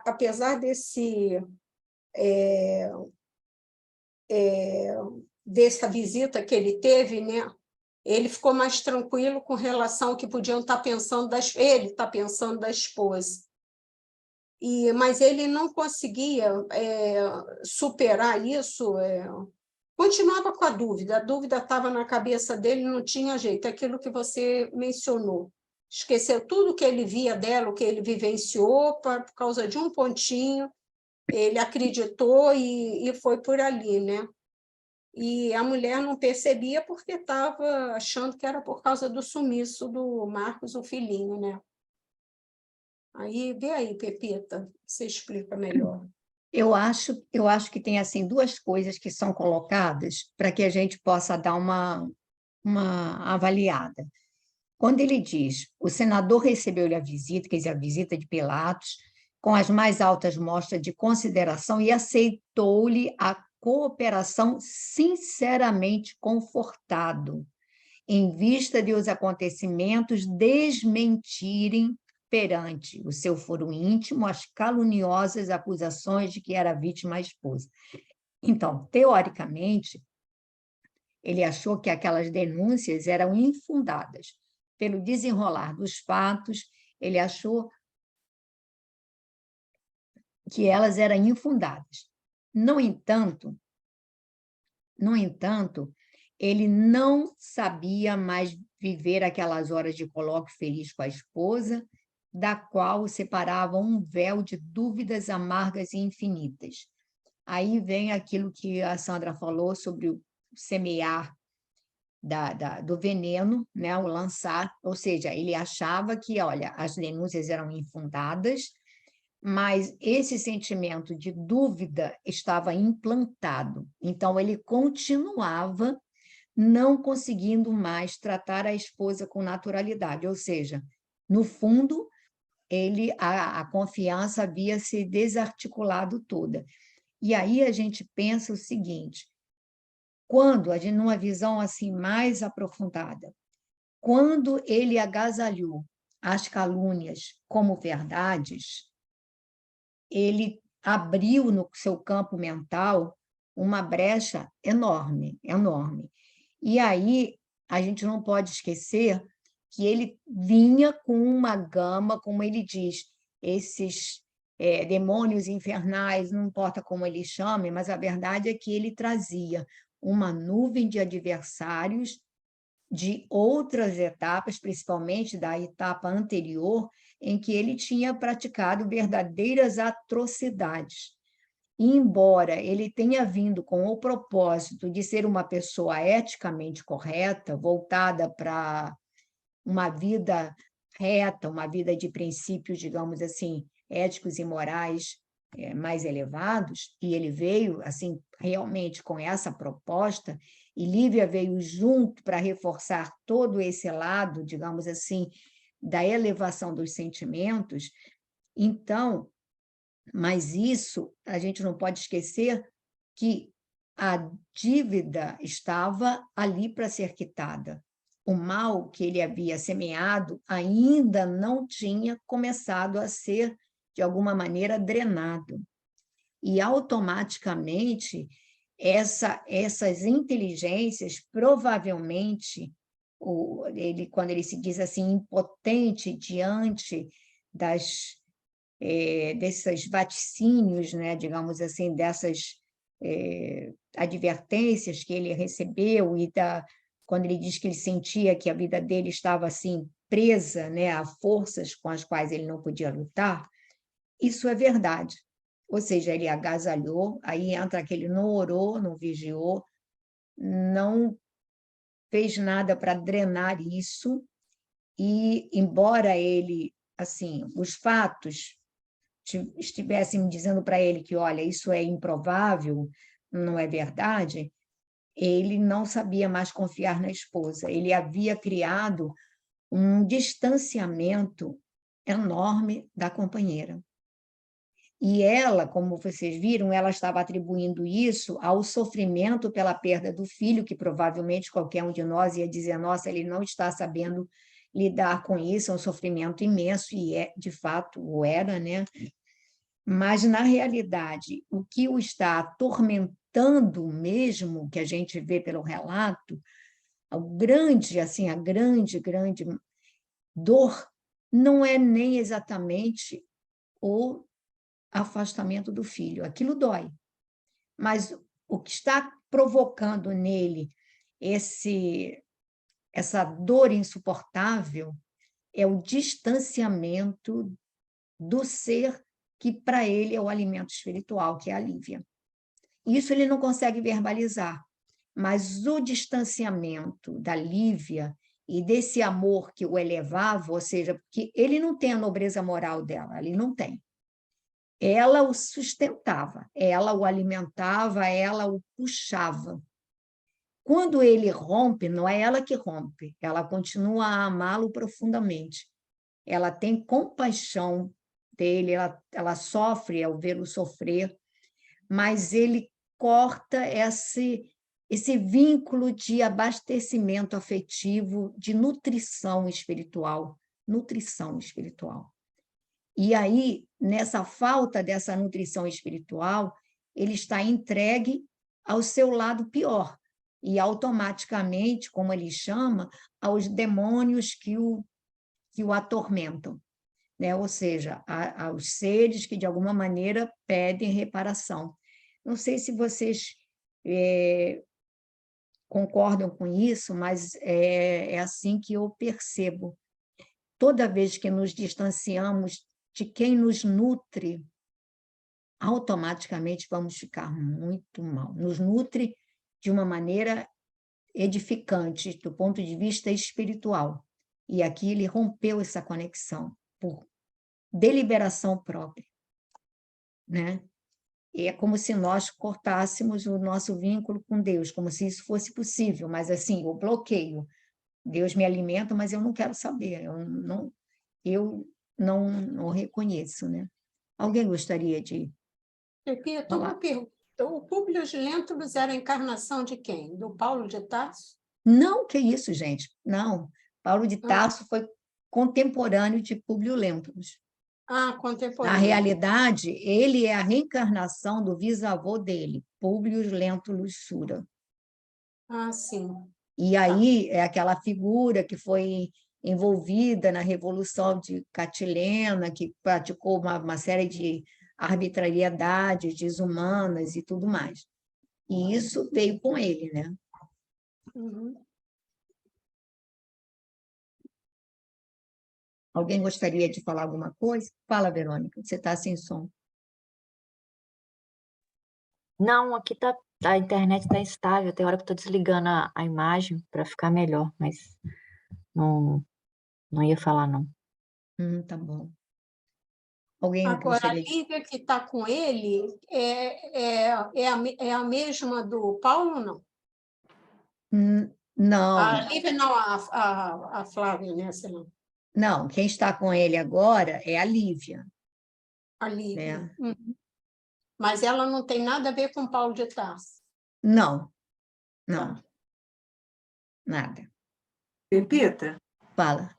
apesar dessa visita que ele teve, né, ele ficou mais tranquilo com relação ao que podiam estar pensando, ele está pensando da esposa. Mas ele não conseguia superar isso, continuava com a dúvida estava na cabeça dele, não tinha jeito, aquilo que você mencionou. Esqueceu tudo que ele via dela, o que ele vivenciou, por causa de um pontinho, ele acreditou e foi por ali, né? E a mulher não percebia porque estava achando que era por causa do sumiço do Marcos, o filhinho, né? Aí, vê aí, Pepita, você explica melhor. Eu acho que tem assim duas coisas que são colocadas para que a gente possa dar uma avaliada. Quando ele diz, o senador recebeu-lhe a visita, quer dizer, a visita de Pilatos, com as mais altas mostras de consideração e aceitou-lhe a cooperação sinceramente confortado, em vista de os acontecimentos desmentirem perante o seu foro íntimo as caluniosas acusações de que era vítima a esposa. Então, teoricamente, ele achou que aquelas denúncias eram infundadas. Pelo desenrolar dos fatos, ele achou que elas eram infundadas. No entanto, ele não sabia mais viver aquelas horas de colóquio feliz com a esposa, da qual o separava um véu de dúvidas amargas e infinitas. Aí vem aquilo que a Sandra falou sobre o semear do veneno, né, o lançar, ou seja, ele achava que, olha, as denúncias eram infundadas, mas esse sentimento de dúvida estava implantado. Então, ele continuava não conseguindo mais tratar a esposa com naturalidade, ou seja, no fundo, a confiança havia se desarticulado toda. E aí a gente pensa o seguinte, quando, numa visão assim mais aprofundada, quando ele agasalhou as calúnias como verdades, ele abriu no seu campo mental uma brecha enorme, enorme. E aí a gente não pode esquecer que ele vinha com uma gama, como ele diz, esses demônios infernais, não importa como ele chame, mas a verdade é que ele trazia uma nuvem de adversários de outras etapas, principalmente da etapa anterior, em que ele tinha praticado verdadeiras atrocidades. E, embora ele tenha vindo com o propósito de ser uma pessoa eticamente correta, voltada para uma vida reta, uma vida de princípios, digamos assim, éticos e morais mais elevados, e ele veio assim realmente com essa proposta, e Lívia veio junto para reforçar todo esse lado, digamos assim, da elevação dos sentimentos. Então, mas isso a gente não pode esquecer que a dívida estava ali para ser quitada. O mal que ele havia semeado ainda não tinha começado a ser, de alguma maneira, drenado. E, automaticamente, essas inteligências, provavelmente, quando ele se diz assim, impotente diante desses vaticínios, né, digamos assim, dessas advertências que ele recebeu e quando ele diz que ele sentia que a vida dele estava assim presa, né, a forças com as quais ele não podia lutar, isso é verdade. Ou seja, ele agasalhou, aí entra aquele não orou, não vigiou, não fez nada para drenar isso, e embora ele, assim, os fatos estivessem dizendo para ele que, olha, isso é improvável, não é verdade, ele não sabia mais confiar na esposa. Ele havia criado um distanciamento enorme da companheira. E ela, como vocês viram, ela estava atribuindo isso ao sofrimento pela perda do filho, que provavelmente qualquer um de nós ia dizer, nossa, ele não está sabendo lidar com isso, é um sofrimento imenso, e de fato o era, né? Mas, na realidade, o que o está atormentando mesmo, que a gente vê pelo relato, a grande dor, não é nem exatamente o afastamento do filho. Aquilo dói. Mas o que está provocando nele essa dor insuportável é o distanciamento do ser que, para ele, é o alimento espiritual, que é a Lívia. Isso ele não consegue verbalizar, mas o distanciamento da Lívia e desse amor que o elevava, ou seja, porque ele não tem a nobreza moral dela, ele não tem. Ela o sustentava, ela o alimentava, ela o puxava. Quando ele rompe, não é ela que rompe, ela continua a amá-lo profundamente. Ela tem compaixão dele, ela sofre ao vê-lo sofrer, mas ele corta esse vínculo de abastecimento afetivo, de nutrição espiritual. E aí, nessa falta dessa nutrição espiritual, ele está entregue ao seu lado pior, e automaticamente, como ele chama, aos demônios que o atormentam, né? Ou seja, aos seres que, de alguma maneira, pedem reparação. Não sei se vocês concordam com isso, mas é assim que eu percebo. Toda vez que nos distanciamos de quem nos nutre, automaticamente vamos ficar muito mal. Nos nutre de uma maneira edificante, do ponto de vista espiritual. E aqui ele rompeu essa conexão, por deliberação própria, né? E é como se nós cortássemos o nosso vínculo com Deus, como se isso fosse possível, mas assim, o bloqueio. Deus me alimenta, mas eu não quero saber, eu não reconheço, né? Alguém gostaria de Repito, falar? uma pergunta. O Públio Lentulus era a encarnação de quem? Do Paulo de Tarso? Não, que isso, gente, não. Paulo de Tarso foi contemporâneo de Públio Lentulus. Ah, Na contemporâneo. realidade, ele é a reencarnação do bisavô dele, Públio Lentulus Sura. Ah, sim. E aí é aquela figura que foi envolvida na Revolução de Catilina, que praticou uma série de arbitrariedades desumanas e tudo mais. E isso veio com ele, né? Alguém gostaria de falar alguma coisa? Fala, Verônica, você está sem som. Não, aqui a internet está instável, tem hora que eu estou desligando a imagem para ficar melhor, mas não ia falar, não. Tá bom. Alguém Agora, a gostaria de... Lívia que está com ele é a mesma do Paulo, não? Não, A Lívia não, a Flávia, né? Sei lá. não, quem está com ele agora é a Lívia. A Lívia. Né? Mas ela não tem nada a ver com Paulo de Tarso. Não, Tá. nada. Pepita, Fala.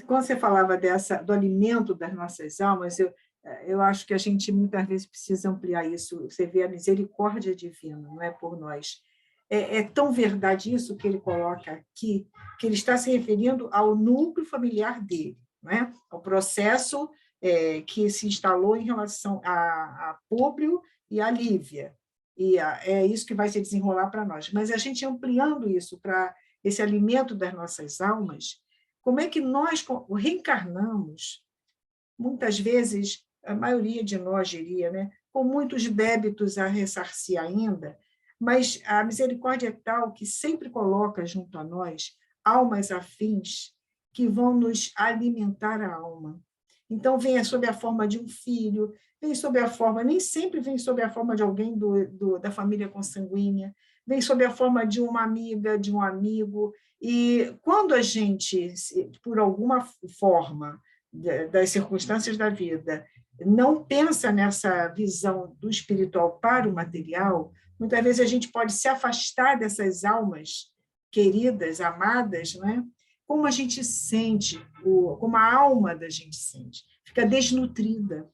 quando você falava do alimento das nossas almas, eu acho que a gente muitas vezes precisa ampliar isso. Você vê a misericórdia divina, não é por nós. É tão verdade isso que ele coloca aqui, que ele está se referindo ao núcleo familiar dele, não é? Ao processo que se instalou em relação a Públio e a Lívia. E é isso que vai se desenrolar para nós. Mas a gente ampliando isso para esse alimento das nossas almas, como é que nós reencarnamos, muitas vezes, a maioria de nós diria, né, com muitos débitos a ressarcir ainda, mas a misericórdia é tal que sempre coloca junto a nós almas afins que vão nos alimentar a alma. Então, vem sob a forma de um filho, vem sob a forma, nem sempre vem sob a forma de alguém da família consanguínea, vem sob a forma de uma amiga, de um amigo. E quando a gente, por alguma forma, das circunstâncias da vida, não pensa nessa visão do espiritual para o material, muitas vezes a gente pode se afastar dessas almas queridas, amadas, né? Como a gente sente, como a alma da gente sente, fica desnutrida.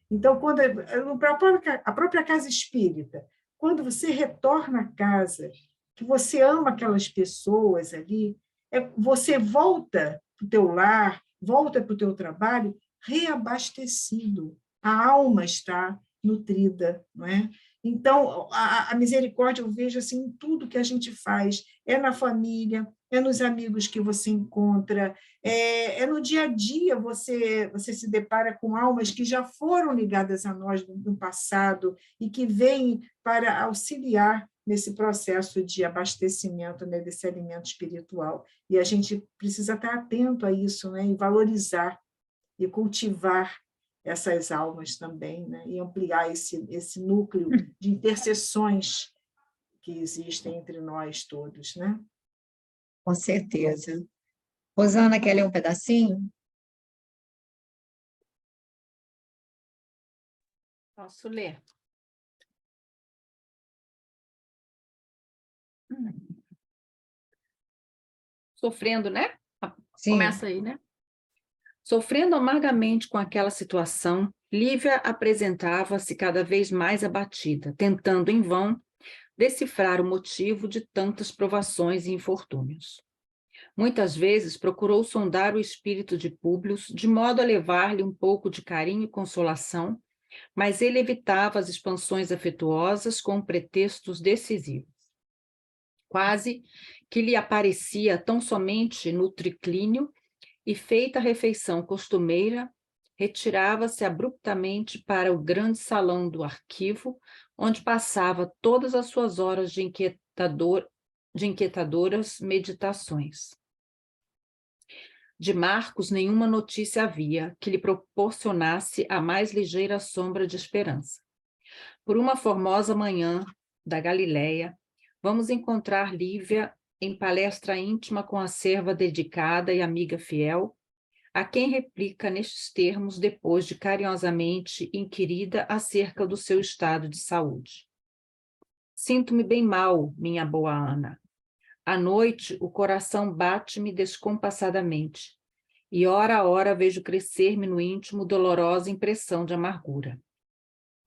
Então, quando a própria casa espírita, quando você retorna à casa, que você ama aquelas pessoas ali, você volta para o teu lar, volta para o teu trabalho reabastecido. A alma está nutrida, não é? Então, a misericórdia eu vejo assim em tudo que a gente faz, é na família, é nos amigos que você encontra, é no dia a dia você se depara com almas que já foram ligadas a nós no passado e que vêm para auxiliar nesse processo de abastecimento, né, desse alimento espiritual. E a gente precisa estar atento a isso, né, e valorizar e cultivar essas almas também, né, e ampliar esse núcleo de intercessões que existem entre nós todos, né? Com certeza. Rosana, quer ler um pedacinho? Posso ler? Sofrendo, né? Sim. Começa aí, né? Sofrendo amargamente com aquela situação, Lívia apresentava-se cada vez mais abatida, tentando em vão decifrar o motivo de tantas provações e infortúnios. Muitas vezes procurou sondar o espírito de Públio de modo a levar-lhe um pouco de carinho e consolação, mas ele evitava as expansões afetuosas com pretextos decisivos. Quase que lhe aparecia tão somente no triclínio e, feita a refeição costumeira, retirava-se abruptamente para o grande salão do arquivo, onde passava todas as suas horas de inquietadoras meditações. De Marcos nenhuma notícia havia que lhe proporcionasse a mais ligeira sombra de esperança. Por uma formosa manhã da Galileia, vamos encontrar Lívia em palestra íntima com a serva dedicada e amiga fiel, a quem replica nestes termos depois de carinhosamente inquirida acerca do seu estado de saúde. Sinto-me bem mal, minha boa Ana. À noite, o coração bate-me descompassadamente, e hora a hora vejo crescer-me no íntimo dolorosa impressão de amargura.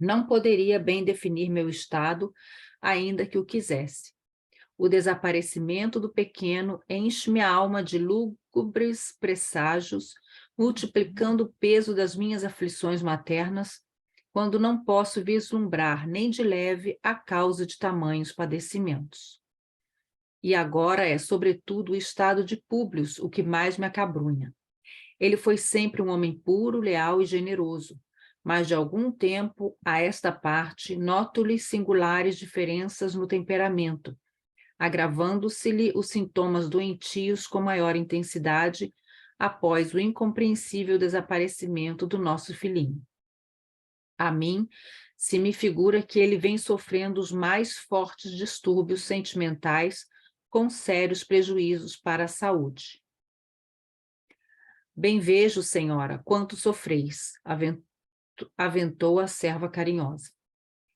Não poderia bem definir meu estado, ainda que o quisesse. O desaparecimento do pequeno enche minha alma de lúgubres presságios, multiplicando o peso das minhas aflições maternas, quando não posso vislumbrar nem de leve a causa de tamanhos padecimentos. E agora é, sobretudo, o estado de Públio o que mais me acabrunha. Ele foi sempre um homem puro, leal e generoso, mas de algum tempo a esta parte noto-lhe singulares diferenças no temperamento, agravando-se-lhe os sintomas doentios com maior intensidade após o incompreensível desaparecimento do nosso filhinho. A mim, se me figura que ele vem sofrendo os mais fortes distúrbios sentimentais com sérios prejuízos para a saúde. Bem vejo, senhora, quanto sofreis, aventou a serva carinhosa.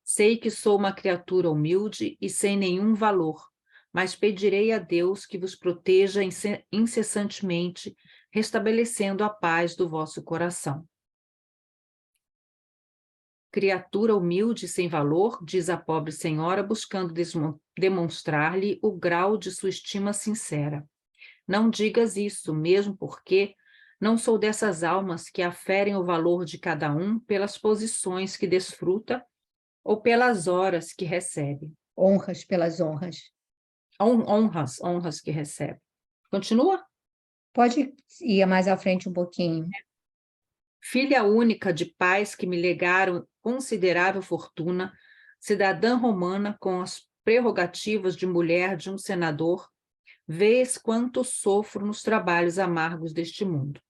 Sei que sou uma criatura humilde e sem nenhum valor, mas pedirei a Deus que vos proteja incessantemente, restabelecendo a paz do vosso coração. Criatura humilde e sem valor, diz a pobre senhora, buscando demonstrar-lhe o grau de sua estima sincera. Não digas isso, mesmo porque não sou dessas almas que aferem o valor de cada um pelas posições que desfruta ou pelas horas que recebe. Honras pelas honras. Honras que recebe. Continua? Pode ir mais à frente um pouquinho. Filha única de pais que me legaram considerável fortuna, cidadã romana com as prerrogativas de mulher de um senador, vês quanto sofro nos trabalhos amargos deste mundo.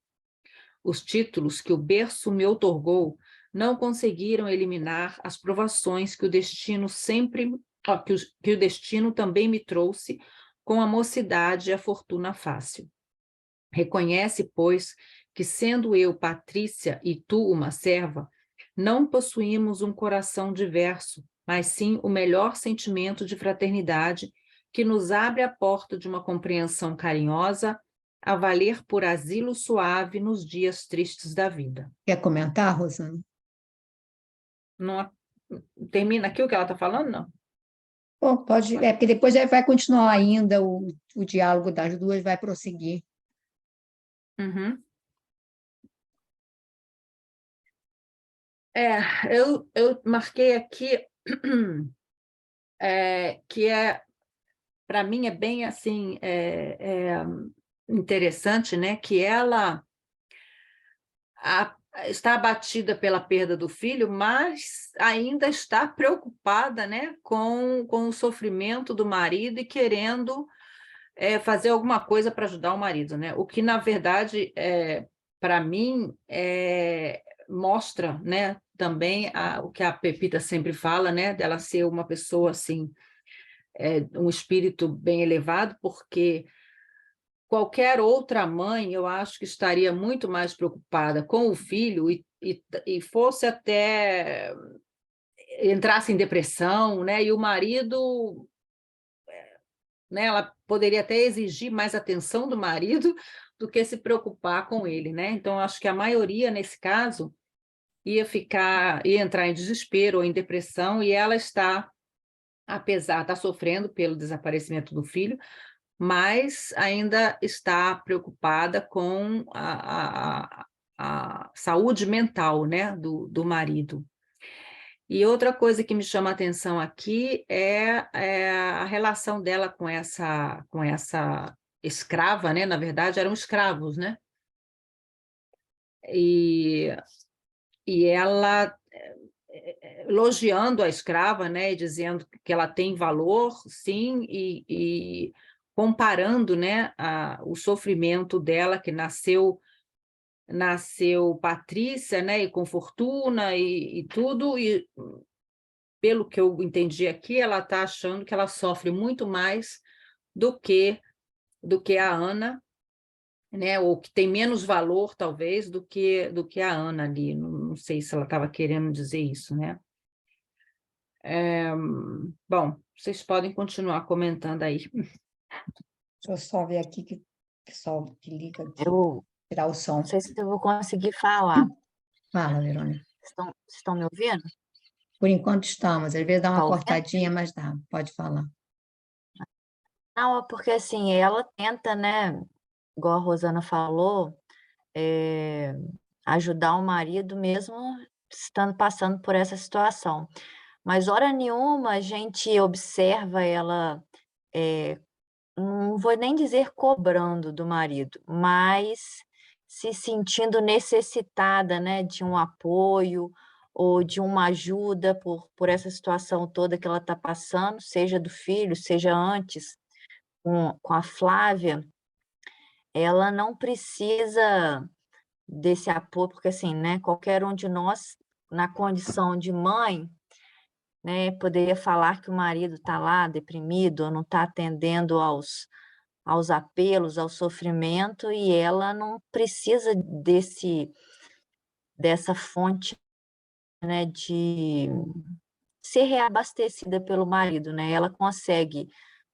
Os títulos que o berço me outorgou não conseguiram eliminar as provações que o destino que o destino também me trouxe com a mocidade e a fortuna fácil. Reconhece, pois, que sendo eu Patrícia e tu uma serva, não possuímos um coração diverso, mas sim o melhor sentimento de fraternidade que nos abre a porta de uma compreensão carinhosa a valer por asilo suave nos dias tristes da vida. Quer comentar, Rosana? Não termina aqui o que ela está falando, não? Bom, pode, porque depois vai continuar ainda o diálogo das duas, vai prosseguir. Uhum. Eu marquei aqui que para mim é bem assim interessante, né? Que ela está abatida pela perda do filho, mas ainda está preocupada, né, com o sofrimento do marido e querendo fazer alguma coisa para ajudar o marido, né? O que, na verdade, para mim, mostra, né, também o que a Pepita sempre fala, né, dela ser uma pessoa assim, um espírito bem elevado, porque qualquer outra mãe, eu acho que estaria muito mais preocupada com o filho e fosse até entrasse em depressão, né? E o marido, né? Ela poderia até exigir mais atenção do marido do que se preocupar com ele, né? Então, acho que a maioria, nesse caso, ia entrar em desespero ou em depressão, e ela está sofrendo pelo desaparecimento do filho, mas ainda está preocupada com a saúde mental, né, do marido. E outra coisa que me chama a atenção aqui é a relação dela com essa escrava, né? Na verdade, eram escravos, né? E ela elogiando a escrava, né, e dizendo que ela tem valor, sim, e comparando, né, o sofrimento dela, que nasceu Patrícia, né, e com fortuna e tudo, e pelo que eu entendi aqui, ela está achando que ela sofre muito mais do que a Ana, né, ou que tem menos valor, talvez, do que a Ana ali. Não sei se ela estava querendo dizer isso, né? Bom, vocês podem continuar comentando aí. Deixa eu só ver aqui que o pessoal que liga aqui, Eu tirar o som. não sei se eu vou conseguir falar. Fala, Verônica. Vocês estão me ouvindo? Por enquanto estamos, às vezes dá uma Tá ouvindo? cortadinha, mas dá, pode falar. Não, porque assim, ela tenta, né, igual a Rosana falou, ajudar o marido mesmo estando passando por essa situação. Mas hora nenhuma a gente observa ela, não vou nem dizer cobrando do marido, mas se sentindo necessitada, né, de um apoio ou de uma ajuda por essa situação toda que ela está passando, seja do filho, seja antes com a Flávia, ela não precisa desse apoio, porque assim, né, qualquer um de nós, na condição de mãe, né, poderia falar que o marido está lá deprimido, ou não está atendendo aos apelos, ao sofrimento, e ela não precisa dessa fonte, né, de ser reabastecida pelo marido, né? Ela consegue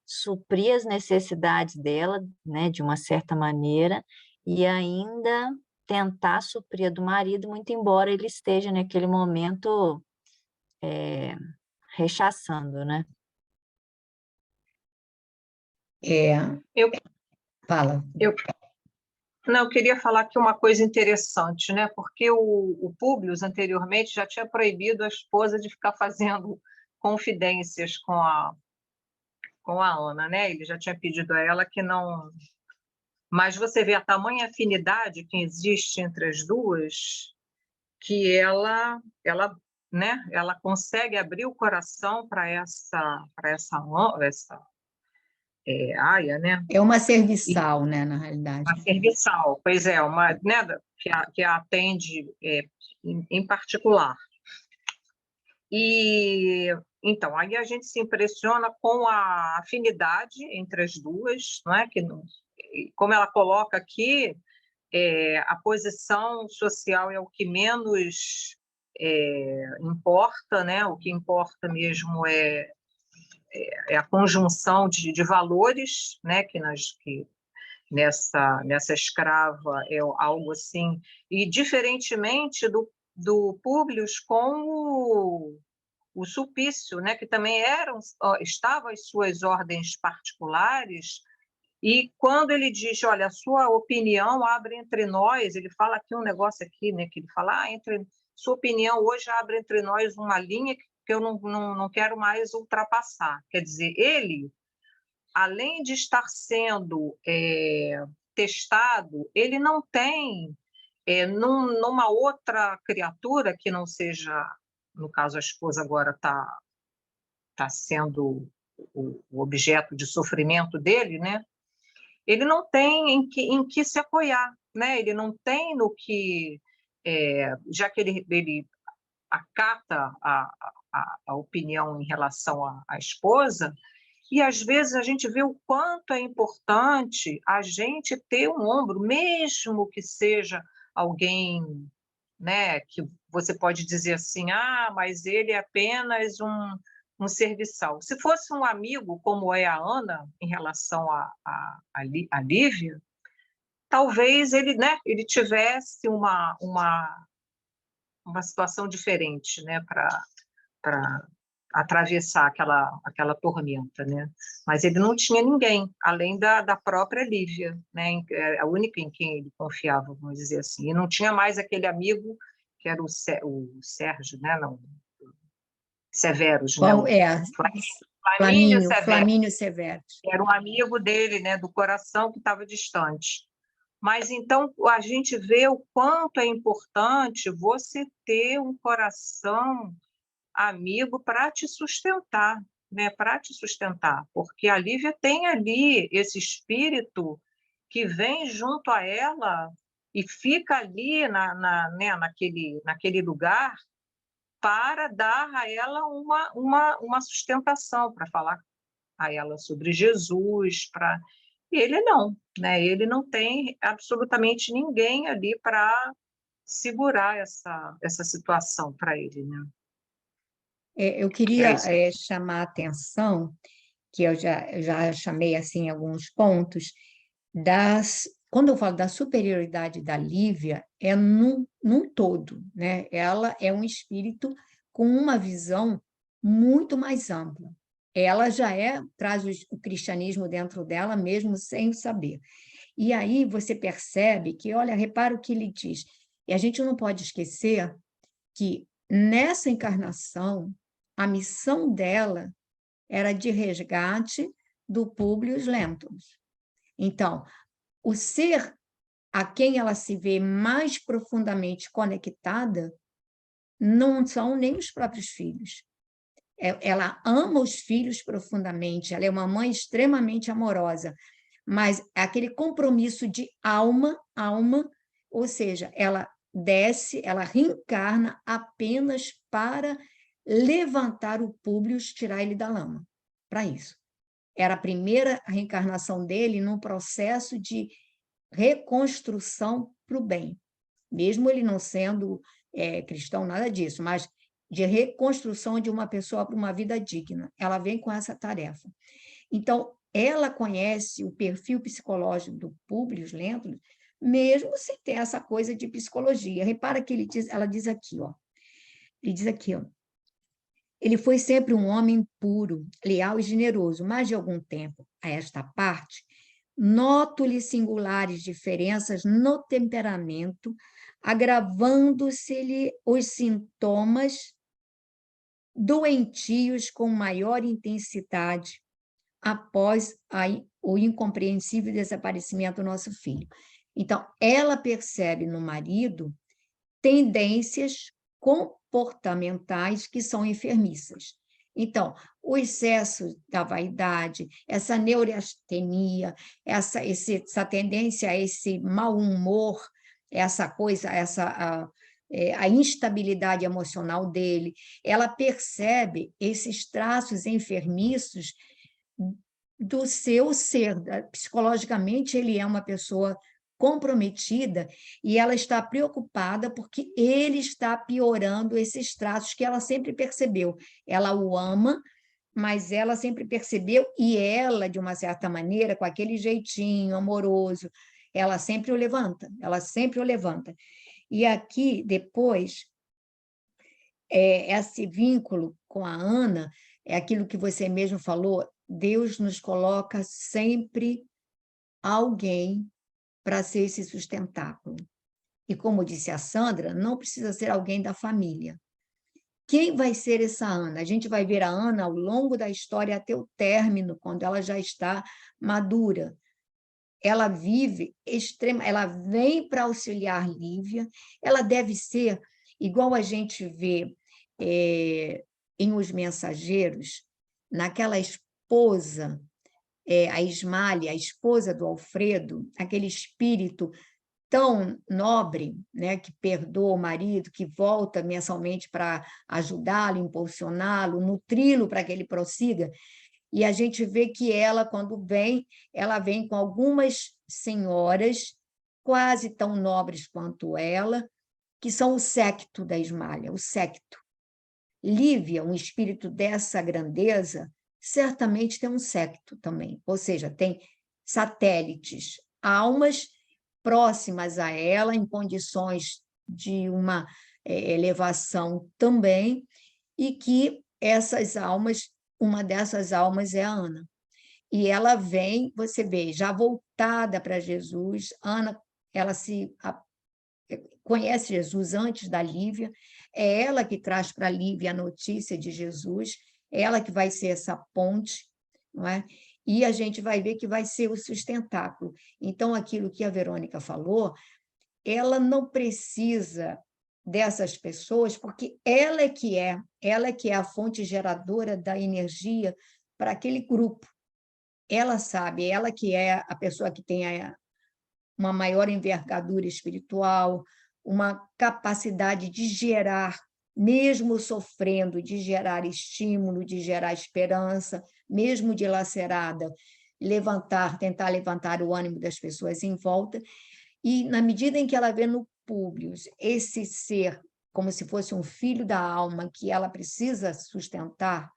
suprir as necessidades dela, né, de uma certa maneira, e ainda tentar suprir a do marido, muito embora ele esteja naquele momento rechaçando, né? Eu, Fala. eu, não, eu queria falar aqui uma coisa interessante, né? Porque o Públio anteriormente já tinha proibido a esposa de ficar fazendo confidências com a Ana, né? Ele já tinha pedido a ela que não. Mas você vê a tamanha afinidade que existe entre as duas, que né? Ela consegue abrir o coração para essa aia, né? É uma serviçal, né, na realidade. A serviçal, pois é, uma, né, que a atende em particular. E então, aí a gente se impressiona com a afinidade entre as duas, não é? Como ela coloca aqui, a posição social é o que menos importa, né? O que importa mesmo é a conjunção de valores, né? Que nessa escrava é algo assim, e diferentemente do Públio com o Sulpício, né, que também estavam as suas ordens particulares, e quando ele diz, olha, a sua opinião abre entre nós, ele fala aqui um negócio aqui, né, que ele fala, sua opinião hoje abre entre nós uma linha que eu não quero mais ultrapassar. Quer dizer, ele, além de estar sendo testado, ele não tem, numa outra criatura que não seja, no caso a esposa agora está sendo o objeto de sofrimento dele, né? Ele não tem em que se apoiar, né? Ele não tem no que, já que ele acata a opinião em relação à esposa, e às vezes a gente vê o quanto é importante a gente ter um ombro, mesmo que seja alguém, né, que você pode dizer assim, mas ele é apenas um serviçal. Se fosse um amigo, como é a Ana, em relação a Lívia, talvez ele, né, ele tivesse uma situação diferente, né, para atravessar aquela tormenta, né? Mas ele não tinha ninguém, além da própria Lívia, né? A única em quem ele confiava, vamos dizer assim. E não tinha mais aquele amigo que era o Sérgio, né? Não, Severus, né? Flamínio Severus. Era um amigo dele, né? Do coração, que estava distante. Mas então a gente vê o quanto é importante você ter um coração amigo para te sustentar, né? Para te sustentar, porque a Lívia tem ali esse espírito que vem junto a ela e fica ali né, naquele lugar para dar a ela uma sustentação, para falar a ela sobre Jesus, e ele não, né? Ele não tem absolutamente ninguém ali para segurar essa situação para ele, né? Eu queria chamar a atenção, que eu já chamei assim alguns pontos, quando eu falo da superioridade da Lívia, é num todo, né? Ela é um espírito com uma visão muito mais ampla. ela já traz o cristianismo dentro dela, mesmo sem saber. E aí você percebe que, olha, repara o que ele diz, e a gente não pode esquecer que nessa encarnação, a missão dela era de resgate do Públio Lentulus. Então, o ser a quem ela se vê mais profundamente conectada não são nem os próprios filhos. Ela ama os filhos profundamente, ela é uma mãe extremamente amorosa, mas aquele compromisso de alma, ou seja, ela desce, ela reencarna apenas para levantar o Públio, tirar ele da lama, para isso. Era a primeira reencarnação dele num processo de reconstrução para o bem, mesmo ele não sendo cristão, nada disso, mas de reconstrução de uma pessoa para uma vida digna. Ela vem com essa tarefa. Então, ela conhece o perfil psicológico do Públio Lentulus, mesmo sem ter essa coisa de psicologia. Repara que ela diz aqui, ó. Ele diz aqui, ó. Ele foi sempre um homem puro, leal e generoso, mas de algum tempo a esta parte, noto-lhe singulares diferenças no temperamento, agravando-se-lhe os sintomas doentios com maior intensidade após o incompreensível desaparecimento do nosso filho. Então, ela percebe no marido tendências comportamentais que são enfermiças. Então, o excesso da vaidade, essa neurastenia, essa tendência a esse mau humor, essa coisa, a instabilidade emocional dele, ela percebe esses traços enfermiços do seu ser. Psicologicamente, ele é uma pessoa comprometida e ela está preocupada porque ele está piorando esses traços que ela sempre percebeu. Ela o ama, mas ela sempre percebeu, e ela, de uma certa maneira, com aquele jeitinho amoroso, ela sempre o levanta, E aqui, depois, esse vínculo com a Ana, é aquilo que você mesmo falou, Deus nos coloca sempre alguém para ser esse sustentáculo. E, como disse a Sandra, não precisa ser alguém da família. Quem vai ser essa Ana? A gente vai ver a Ana ao longo da história até o término, quando ela já está madura. Ela ela vem para auxiliar Lívia, ela deve ser, igual a gente vê em Os Mensageiros, naquela esposa, a Ismália, a esposa do Alfredo, aquele espírito tão nobre, né, que perdoa o marido, que volta mensalmente para ajudá-lo, impulsioná-lo, nutri-lo para que ele prossiga. E a gente vê que ela, quando vem, ela vem com algumas senhoras quase tão nobres quanto ela, que são o séquito da Ismália, o séquito. Lívia, um espírito dessa grandeza, certamente tem um séquito também, ou seja, tem satélites, almas próximas a ela, em condições de uma elevação também, e que essas almas, uma dessas almas é a Ana. E ela vem, você vê, já voltada para Jesus. Ana, ela conhece Jesus antes da Lívia, é ela que traz para a Lívia a notícia de Jesus, é ela que vai ser essa ponte, não é? E a gente vai ver que vai ser o sustentáculo. Então, aquilo que a Verônica falou, ela não precisa dessas pessoas, porque ela é que é a fonte geradora da energia para aquele grupo. Ela sabe, ela que é a pessoa que tem uma maior envergadura espiritual, uma capacidade de gerar, mesmo sofrendo, de gerar estímulo, de gerar esperança, mesmo dilacerada, tentar levantar o ânimo das pessoas em volta. E, na medida em que ela vê no Públio esse ser como se fosse um filho da alma que ela precisa sustentar,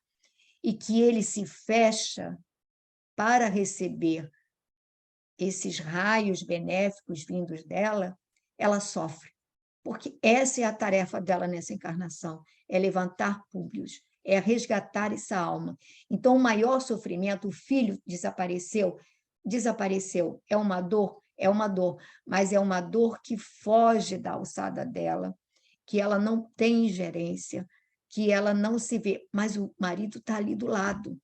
e que ele se fecha para receber esses raios benéficos vindos dela, ela sofre. Porque essa é a tarefa dela nessa encarnação, é levantar Públio, é resgatar essa alma. Então, o maior sofrimento, o filho desapareceu, é uma dor, mas é uma dor que foge da alçada dela, que ela não tem ingerência, que ela não se vê, mas o marido está ali do lado.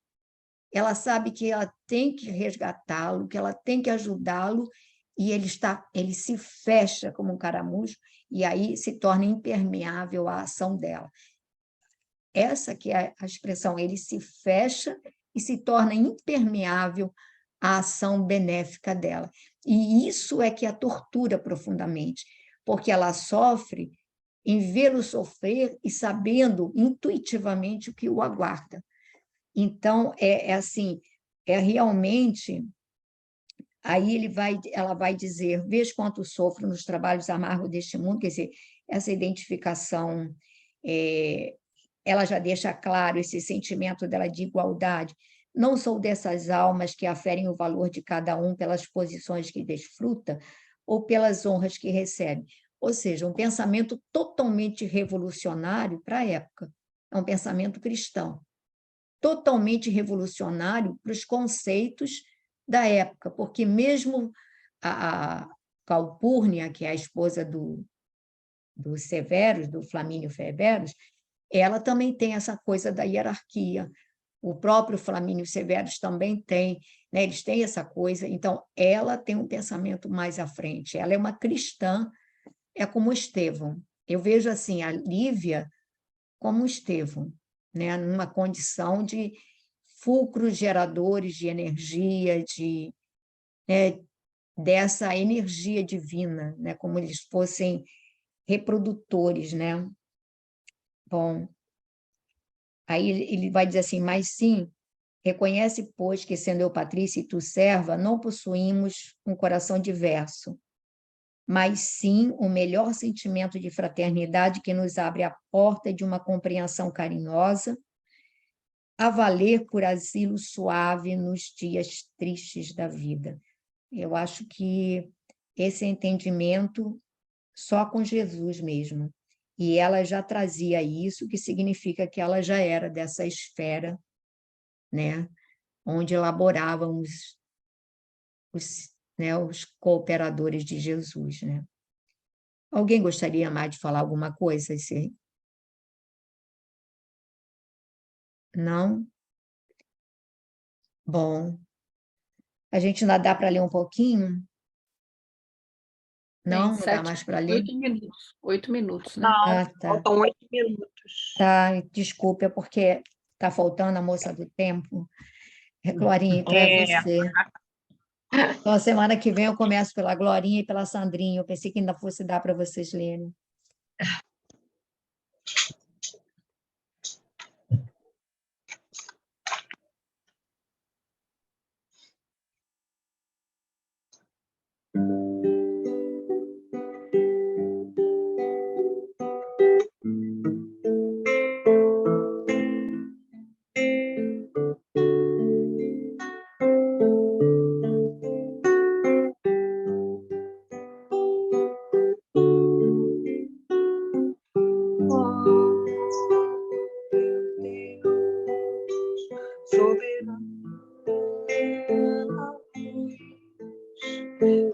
Ela sabe que ela tem que resgatá-lo, que ela tem que ajudá-lo, e ele se fecha como um caramujo, e aí se torna impermeável à ação dela. Essa que é a expressão, ele se fecha e se torna impermeável à ação benéfica dela. E isso é que a tortura profundamente, porque ela sofre em vê-lo sofrer e sabendo intuitivamente o que o aguarda. Então, assim, realmente... Aí ela vai dizer, vejo quanto sofro nos trabalhos amargos deste mundo, quer dizer, essa identificação, ela já deixa claro esse sentimento dela de igualdade. Não sou dessas almas que aferem o valor de cada um pelas posições que desfruta ou pelas honras que recebe. Ou seja, um pensamento totalmente revolucionário para a época. É um pensamento cristão. Totalmente revolucionário para os conceitos da época, porque mesmo a Calpurnia, que é a esposa do Severus, do Flamínio Severus, ela também tem essa coisa da hierarquia. O próprio Flamínio Severus também tem, né? Eles têm essa coisa, então ela tem um pensamento mais à frente. Ela é uma cristã, é como Estevão. Eu vejo assim a Lívia como Estevão, né? Numa condição de fulcros geradores de energia, dessa energia divina, né? Como eles fossem reprodutores, né? Bom, aí ele vai dizer assim, mas sim, reconhece, pois, que sendo eu Patrícia e tu serva, não possuímos um coração diverso, mas sim o melhor sentimento de fraternidade que nos abre a porta de uma compreensão carinhosa, a valer por asilo suave nos dias tristes da vida. Eu acho que esse entendimento só com Jesus mesmo. E ela já trazia isso, que significa que ela já era dessa esfera, né, onde elaboravam os cooperadores de Jesus. Né? Alguém gostaria mais de falar alguma coisa? Não? Bom, a gente ainda dá para ler um pouquinho? Não, não dá mais para ler? 8 minutos, né? Não, Ah, tá. faltam 8 minutos. Tá, desculpa, é porque está faltando a moça do tempo. Glorinha, então é você. Então, a semana que vem eu começo pela Glorinha e pela Sandrinha. Eu pensei que ainda fosse dar para vocês lerem.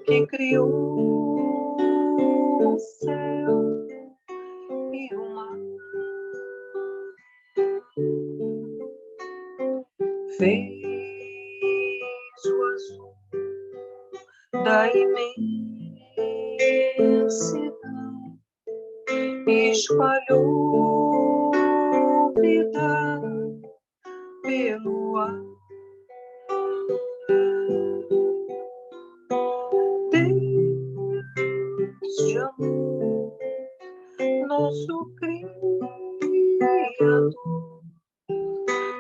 Que criou o céu e o mar, fez o azul da imensidão e espalhou vida pelo ar. Desde amor, nosso Criador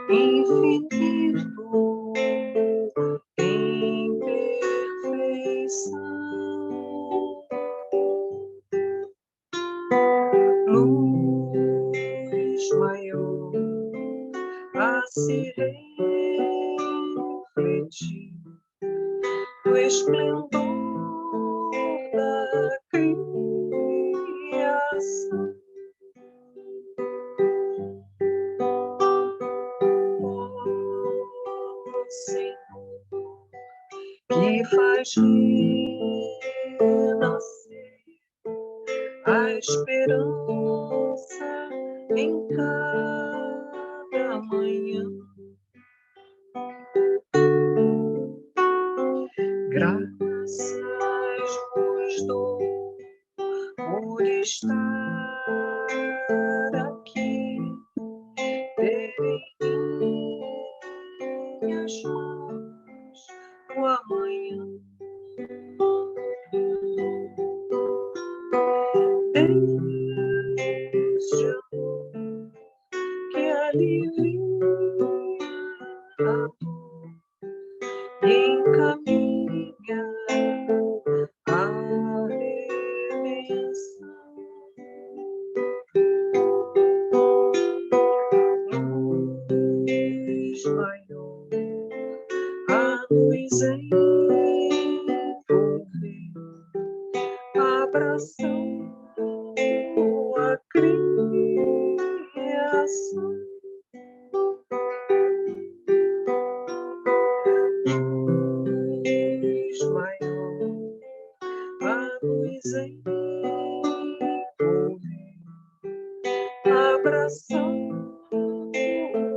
infinito em perfeição, luz maior a se refletir no esplendor da criação. que faz renascer a esperança em cada manhã. Graças vos dou por estar aqui, terei em minhas mãos o amanhã. Este amor que alivia a dor e encaminha a redenção. Luz maior, a luz envolver, abraçando a criação. Luz maior, a luz envolver, abraçando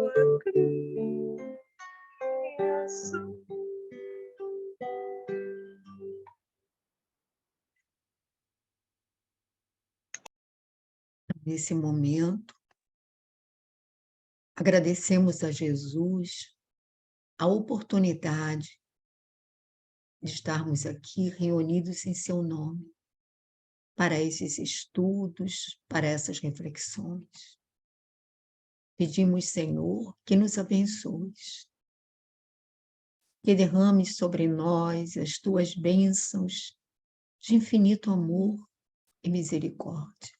a criação. Nesse momento, agradecemos a Jesus a oportunidade de estarmos aqui reunidos em seu nome, para esses estudos, para essas reflexões. Pedimos, Senhor, que nos abençoes, que derrames sobre nós as tuas bênçãos de infinito amor e misericórdia.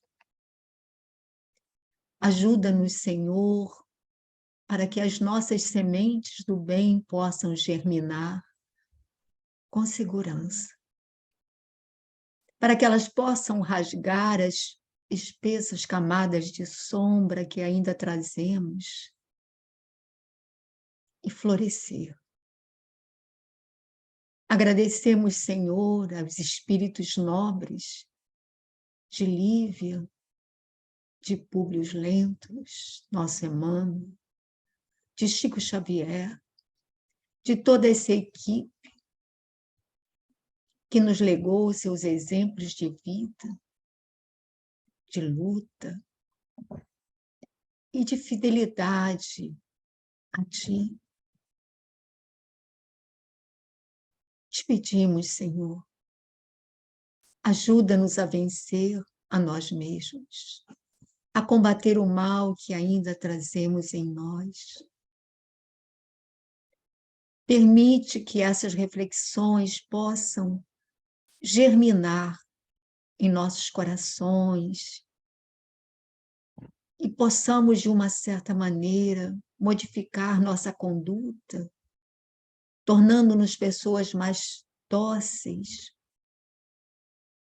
Ajuda-nos, Senhor, para que as nossas sementes do bem possam germinar com segurança, para que elas possam rasgar as espessas camadas de sombra que ainda trazemos e florescer. Agradecemos, Senhor, aos espíritos nobres de Lívia, de Públio Lentulus, nosso Emmanuel, de Chico Xavier, de toda essa equipe que nos legou seus exemplos de vida, de luta e de fidelidade a Ti. Te pedimos, Senhor, ajuda-nos a vencer a nós mesmos, a combater o mal que ainda trazemos em nós. Permite que essas reflexões possam germinar em nossos corações e possamos, de uma certa maneira, modificar nossa conduta, tornando-nos pessoas mais dóceis,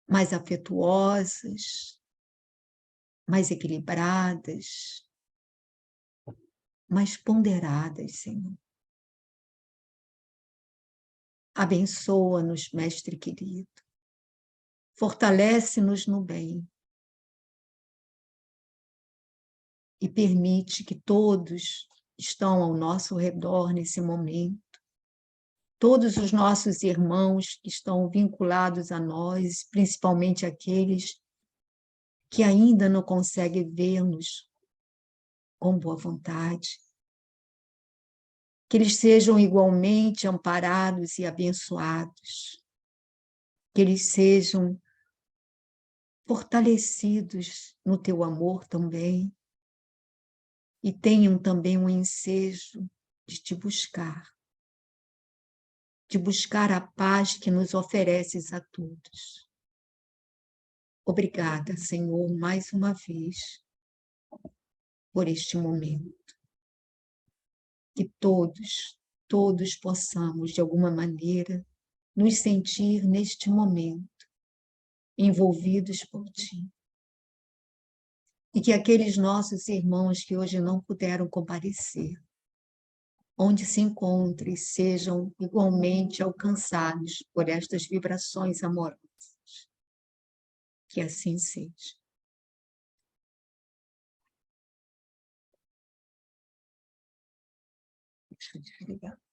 mais afetuosas, mais equilibradas, mais ponderadas, Senhor. Abençoa-nos, Mestre querido. Fortalece-nos no bem. E permite que todos estão ao nosso redor nesse momento, todos os nossos irmãos que estão vinculados a nós, principalmente aqueles que ainda não conseguem ver-nos com boa vontade, que eles sejam igualmente amparados e abençoados, que eles sejam fortalecidos no teu amor também, e tenham também um ensejo de te buscar, de buscar a paz que nos ofereces a todos. Obrigada, Senhor, mais uma vez, por este momento. Que todos possamos, de alguma maneira, nos sentir neste momento envolvidos por Ti. E que aqueles nossos irmãos que hoje não puderam comparecer onde se encontrem, sejam igualmente alcançados por estas vibrações amorosas. Que assim seja. Deixa eu desligar.